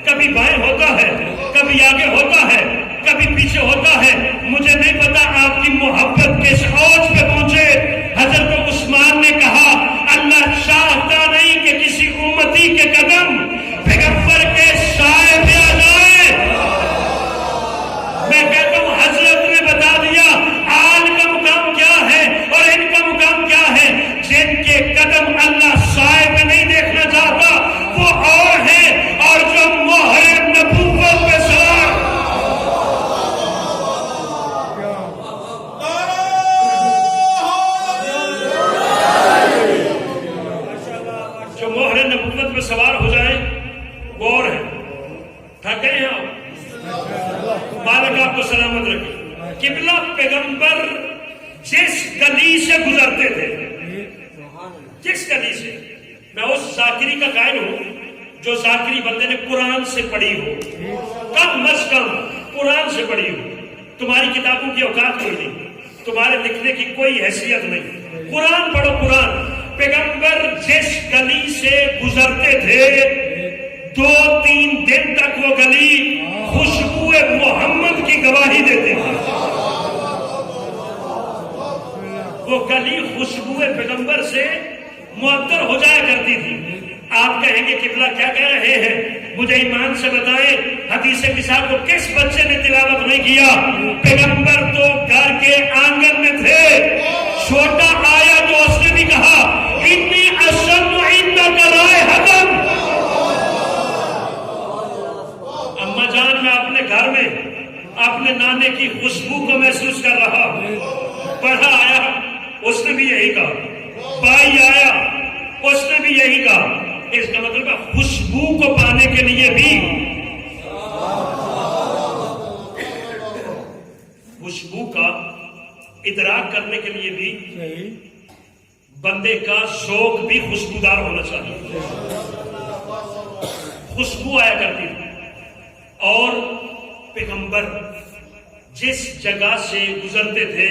Speaker 1: کبھی بائیں ہوتا ہے، کبھی آگے ہوتا ہے، کبھی پیچھے ہوتا ہے۔ مجھے نہیں پتا آپ کی محبت کس اوج پہ پہنچے۔ حضرت عثمان نے کہا اللہ چاہتا نہیں کہ کسی امتی کے قدم پیغمبر کے سائے پہ آ جائے۔ میں کہتا ہوں حضرت نے بتا دیا آل کا مقام کیا ہے اور ان کا مقام کیا ہے۔ جن کے قدم اللہ سائے پہ نہیں دیکھنا چاہتا وہ اور ہے، اور جو مہر نبوت پہ سوار، جو مہر نبوت پہ سوار ہو جائیں وہ اور ہے۔ تھک گئے ہیں آپ؟ مالک آپ کو سلامت رکھے۔ قبلہ پیغمبر جس گلی سے گزرتے تھے، جس گلی سے، میں اس ذاکری کا قائل ہوں جو ذاکری بندے نے قرآن سے پڑھی ہو، کم از کم قرآن سے پڑھی ہو۔ تمہاری کتابوں کی اوقات کوئی نہیں، تمہارے لکھنے کی کوئی حیثیت نہیں، قرآن پڑھو قرآن۔ پیغمبر جس گلی سے گزرتے تھے 2-3 دن تک وہ گلی خوشبو محمد کی گواہی دیتے تھے۔ وہ گلی خوشبو پیغمبر سے معطر ہو جایا کرتی تھی۔ آپ کہیں گے قبلہ کیا کہہ رہے ہیں؟ مجھے ایمان سے بتائیں حدیث کسا کو کس بچے نے تلاوت نہیں کیا؟ پیغمبر تو گھر کے آنگن میں تھے، چھوٹا آیا تو اس نے بھی کہا انی اشم عندک رائحۃ۔ اما جان میں اپنے گھر میں اپنے نانے کی خوشبو کو محسوس کر رہا ہوں۔ پڑھا آیا اس نے بھی یہی کہا بھائی آیا اس نے بھی یہی کہا. اس کا مطلب ہے خوشبو کو پانے کے لیے بھی خوشبو کا ادراک کرنے کے لیے بھی بندے کا ذوق بھی خوشبودار ہونا چاہیے. خوشبو آیا کرتی تھی. اور پیغمبر جس جگہ سے گزرتے تھے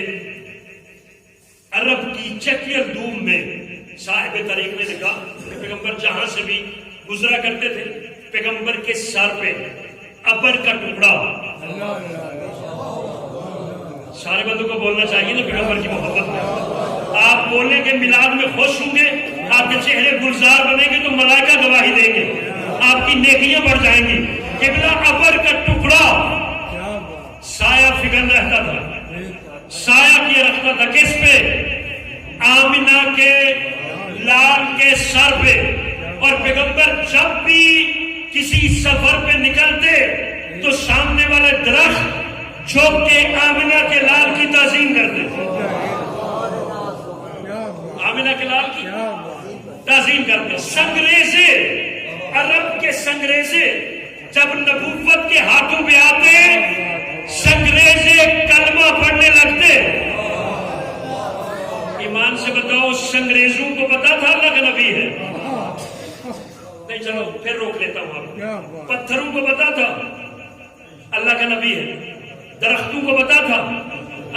Speaker 1: عرب کی چکر دوم میں صاحب طریق نے لکھا کہ پیغمبر جہاں سے بھی گزرا کرتے تھے پیغمبر کے سر پہ ابر کا ٹکڑا. سارے بندوں کو بولنا چاہیے نا پیغمبر کی محبت میں. آپ بولیں گے میلاد میں خوش ہوں گے, آپ کے چہرے گلزار بنیں گے تو ملائکہ گواہی دیں گے, آپ کی نیکیاں بڑھ جائیں گی. قبلہ ابر کا ٹکڑا سایہ فگن رہتا تھا, سایہ کیا رکھتا تھا کس پہ؟ آمنہ کے لال کے سر پہ. اور پیغمبر جب بھی کسی سفر پہ نکلتے تو سامنے والے درخت جھوک کے آمنہ کے لال کی تعظیم کرتے تھے. آمنہ کے لال کی تعظیم کرتے. سنگریزے, عرب کے سنگریزے جب نبوت کے ہاتھوں پہ آتے سنگریزے کلمہ پڑھنے لگتے. ایمان سے بتاؤ سنگریزوں کو پتا تھا اللہ کا نبی ہے؟ نہیں, چلو پھر روک لیتا ہوں آپ. پتھروں کو پتا تھا اللہ کا نبی ہے, درختوں کو پتا تھا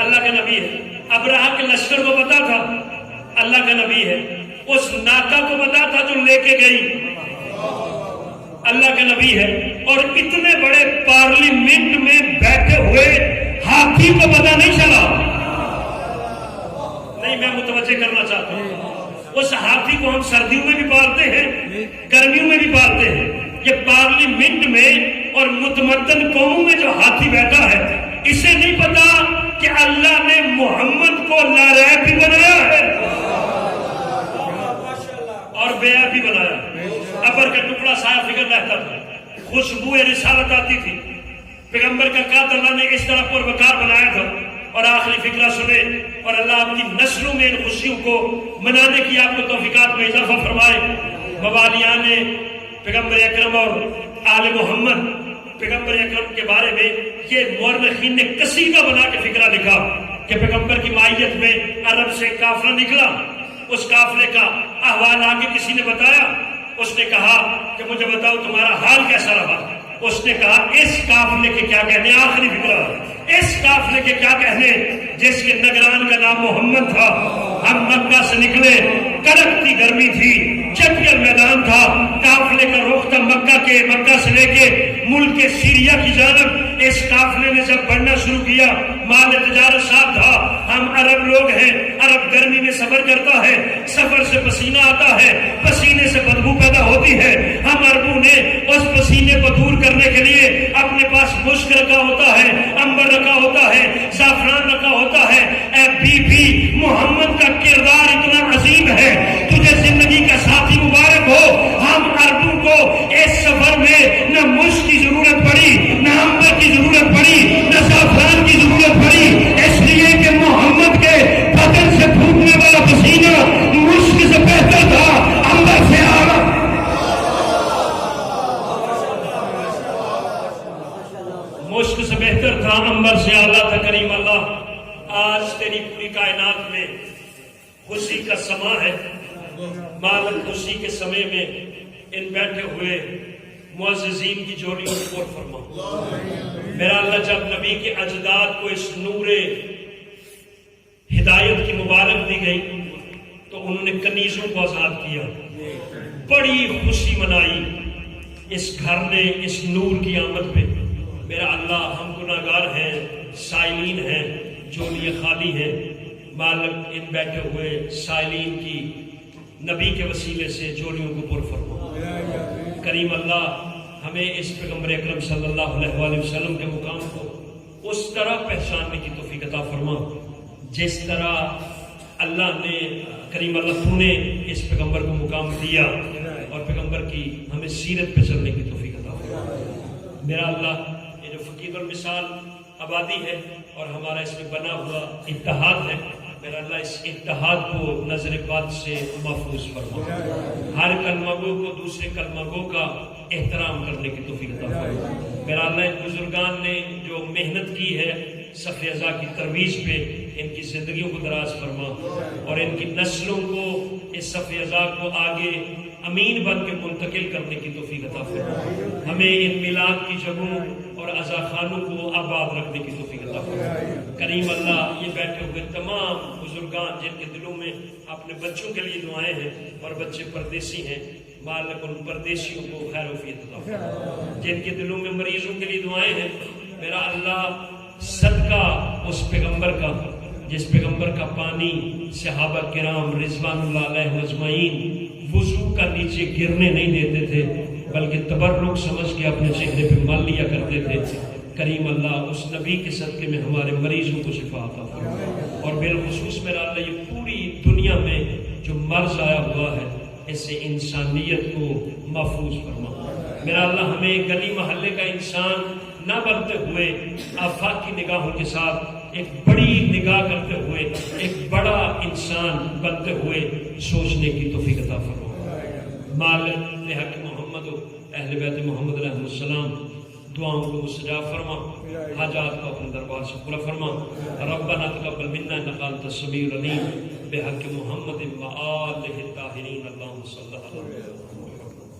Speaker 1: اللہ کا نبی ہے, ابراہ کے لشکر کو پتا تھا اللہ کا نبی ہے, اس ناکا کو پتا تھا جو لے کے گئی اللہ کا نبی ہے. اور اتنے بڑے پارلیمنٹ میں بیٹھے ہوئے ہاتھی کو پتا نہیں چلا. نہیں, میں متوجہ کرنا چاہتا ہوں, اس ہاتھی کو ہم سردیوں میں بھی پالتے ہیں, گرمیوں میں بھی پالتے ہیں. یہ پارلیمنٹ میں اور متمدن قوموں میں جو ہاتھی بیٹھا ہے اسے نہیں پتا کہ اللہ نے محمد کو لاریب بھی بنایا ہے اور بے عیب بھی بنایا. ابر کا ٹکڑا سایہ فکر رہتا تھا, خوشبو رسالت آتی تھی. پیغمبر کا قد اللہ نے اس طرح پر وقار بنایا تھا. اور آخری فکرہ سنے اور اللہ آپ کی نسلوں میں ان خوشیوں کو منانے کی آپ کو توفیقات میں اضافہ فرمائے. موالیان پیغمبر اکرم اور آل محمد پیغمبر اکرم کے بارے میں یہ مورخین نے قصیدہ بنا کے فکرہ لکھا کہ پیغمبر کی مائیت میں عرب سے قافلہ نکلا. اس قافلے کا احوال آگے کسی نے بتایا. اس نے کہا کہ مجھے بتاؤ تمہارا حال کیسا رہا. اس نے کہا اس قافلے کے کیا کہنے, آخری فکرہ, اس قافلے کے کیا کہنے جس کے نگران کا نام محمد تھا. ہم مکہ سے نکلے, کڑکتی گرمی تھی, چکر میدان تھا, قافلے کا رخ تھا مکہ سے لے کے ملک سیریا کی جانب. اس قافلے نے جب بڑھنا شروع کیا مال تجارت ساتھ تھا. ہم عرب لوگ ہیں, عرب گرمی میں سفر کرتا ہے, سفر سے پسینہ آتا ہے, پسینے سے بدبو پیدا ہوتی ہے. ہم عربوں نے اس پسینے کو دور کرنے کے لیے اپنے پاس مشک رکھا ہوتا ہے, امبر رکھا ہوتا ہے, زعفران رکھا ہوتا ہے. اے بی بی, محمد کا کردار اتنا عظیم ہے, تجھے زندگی کا ساتھی مبارک ہو. ہم عربوں کو اس سفر میں نہ مشک کی ضرورت پڑی, نہ امبر کی ضرورت پڑی, نہ زعفران کی ضرورت پڑی, اس لیے کہ محمد کے بدن سے پھوٹنے والا پسینہ مشک سے بہتر تھا, امبر سے اعلیٰ. مشک سے بہتر تھا, امبر سے اعلیٰ تھا. کریم اللہ, آج تیری پوری کائنات میں خوشی کا سما ہے. مالک خوشی کے سمے میں ان بیٹھے ہوئے معززین کی جوڑیوں کو پر فرما. میرا اللہ, جب نبی کے اجداد کو اس نور ہدایت کی مبارک دی گئی تو انہوں نے کنیزوں کو آزاد کیا, بڑی خوشی منائی اس گھر نے اس نور کی آمد پہ. میرا اللہ, ہم گناہگار ہیں, سائلین ہیں, جولیاں خالی ہیں. مالک ان بیٹھے ہوئے سائلین کی نبی کے وسیلے سے جولیوں کو پر فرما. کریم اللہ, ہمیں اس پیغمبر اکرم صلی اللہ علیہ وآلہ وسلم کے مقام کو اس طرح پہچاننے کی توفیق عطا فرما جس طرح اللہ نے, کریم اللہ, تو نے اس پیغمبر کو مقام دیا, اور پیغمبر کی ہمیں سیرت پہ چلنے کی توفیق عطا فرما. میرا اللہ, یہ جو فقید المثال آبادی ہے اور ہمارا اس میں بنا ہوا اتحاد ہے, میرا اللہ اس اتحاد کو نظر بد سے محفوظ فرما، ہر کلمہ گو کو دوسرے کلمہ گو کا احترام کرنے کی توفیق عطا فرما۔ میرا اللہ ان بزرگان نے جو محنت کی ہے صف ازا کی ترویج پہ، ان کی زندگیوں کو دراز فرما اور ان کی نسلوں کو اس صف ازا کو آگے امین بن کے منتقل کرنے کی توفیق عطا فرما۔ ہمیں ان میلاد کی جگہوں اور عزا خانوں کو آباد رکھنے کی توفیق عطا فرما۔ کریم اللہ یہ بیٹھے ہوئے تمام بزرگان جن کے دلوں میں اپنے بچوں کے لیے دعائیں ہیں اور بچے پردیسی ہیں، مالک ان پردیسیوں کو خیر و عافیت عطا فرما۔ جن کے دلوں میں مریضوں کے لیے دعائیں ہیں، میرا اللہ صدقہ اس پیغمبر کا جس پیغمبر کا پانی صحابہ کرام رضوان اللہ علیہ اجمعین وضو کا نیچے گرنے نہیں دیتے تھے بلکہ تبرک سمجھ کے اپنے چہرے پہ مل لیا کرتے تھے۔ کریم اللہ اس نبی کے صدقے میں ہمارے مریضوں کو شفا عطا فرما اور بالخصوص میرا اللہ یہ پوری دنیا میں جو مرض آیا ہوا ہے اس سے انسانیت کو محفوظ فرما۔ میرا اللہ ہمیں گلی محلے کا انسان نہ بنتے ہوئے آفاق کی نگاہوں کے ساتھ ایک بڑی نگاہ کرتے ہوئے ایک بڑا انسان بنتے ہوئے سوچنے کی توفیق عطا فرما۔ مالک بحق محمد و اہل بیت محمد علیہ السلام دعاؤں کو مستجاب فرما، حاجات کو اپنے دربار سے پورا فرما۔ ربنا تقبل منا انک انت السمیع العلیم بحق محمد و آلہ الطاہرین اللہم صلی اللہ علیہ وسلم۔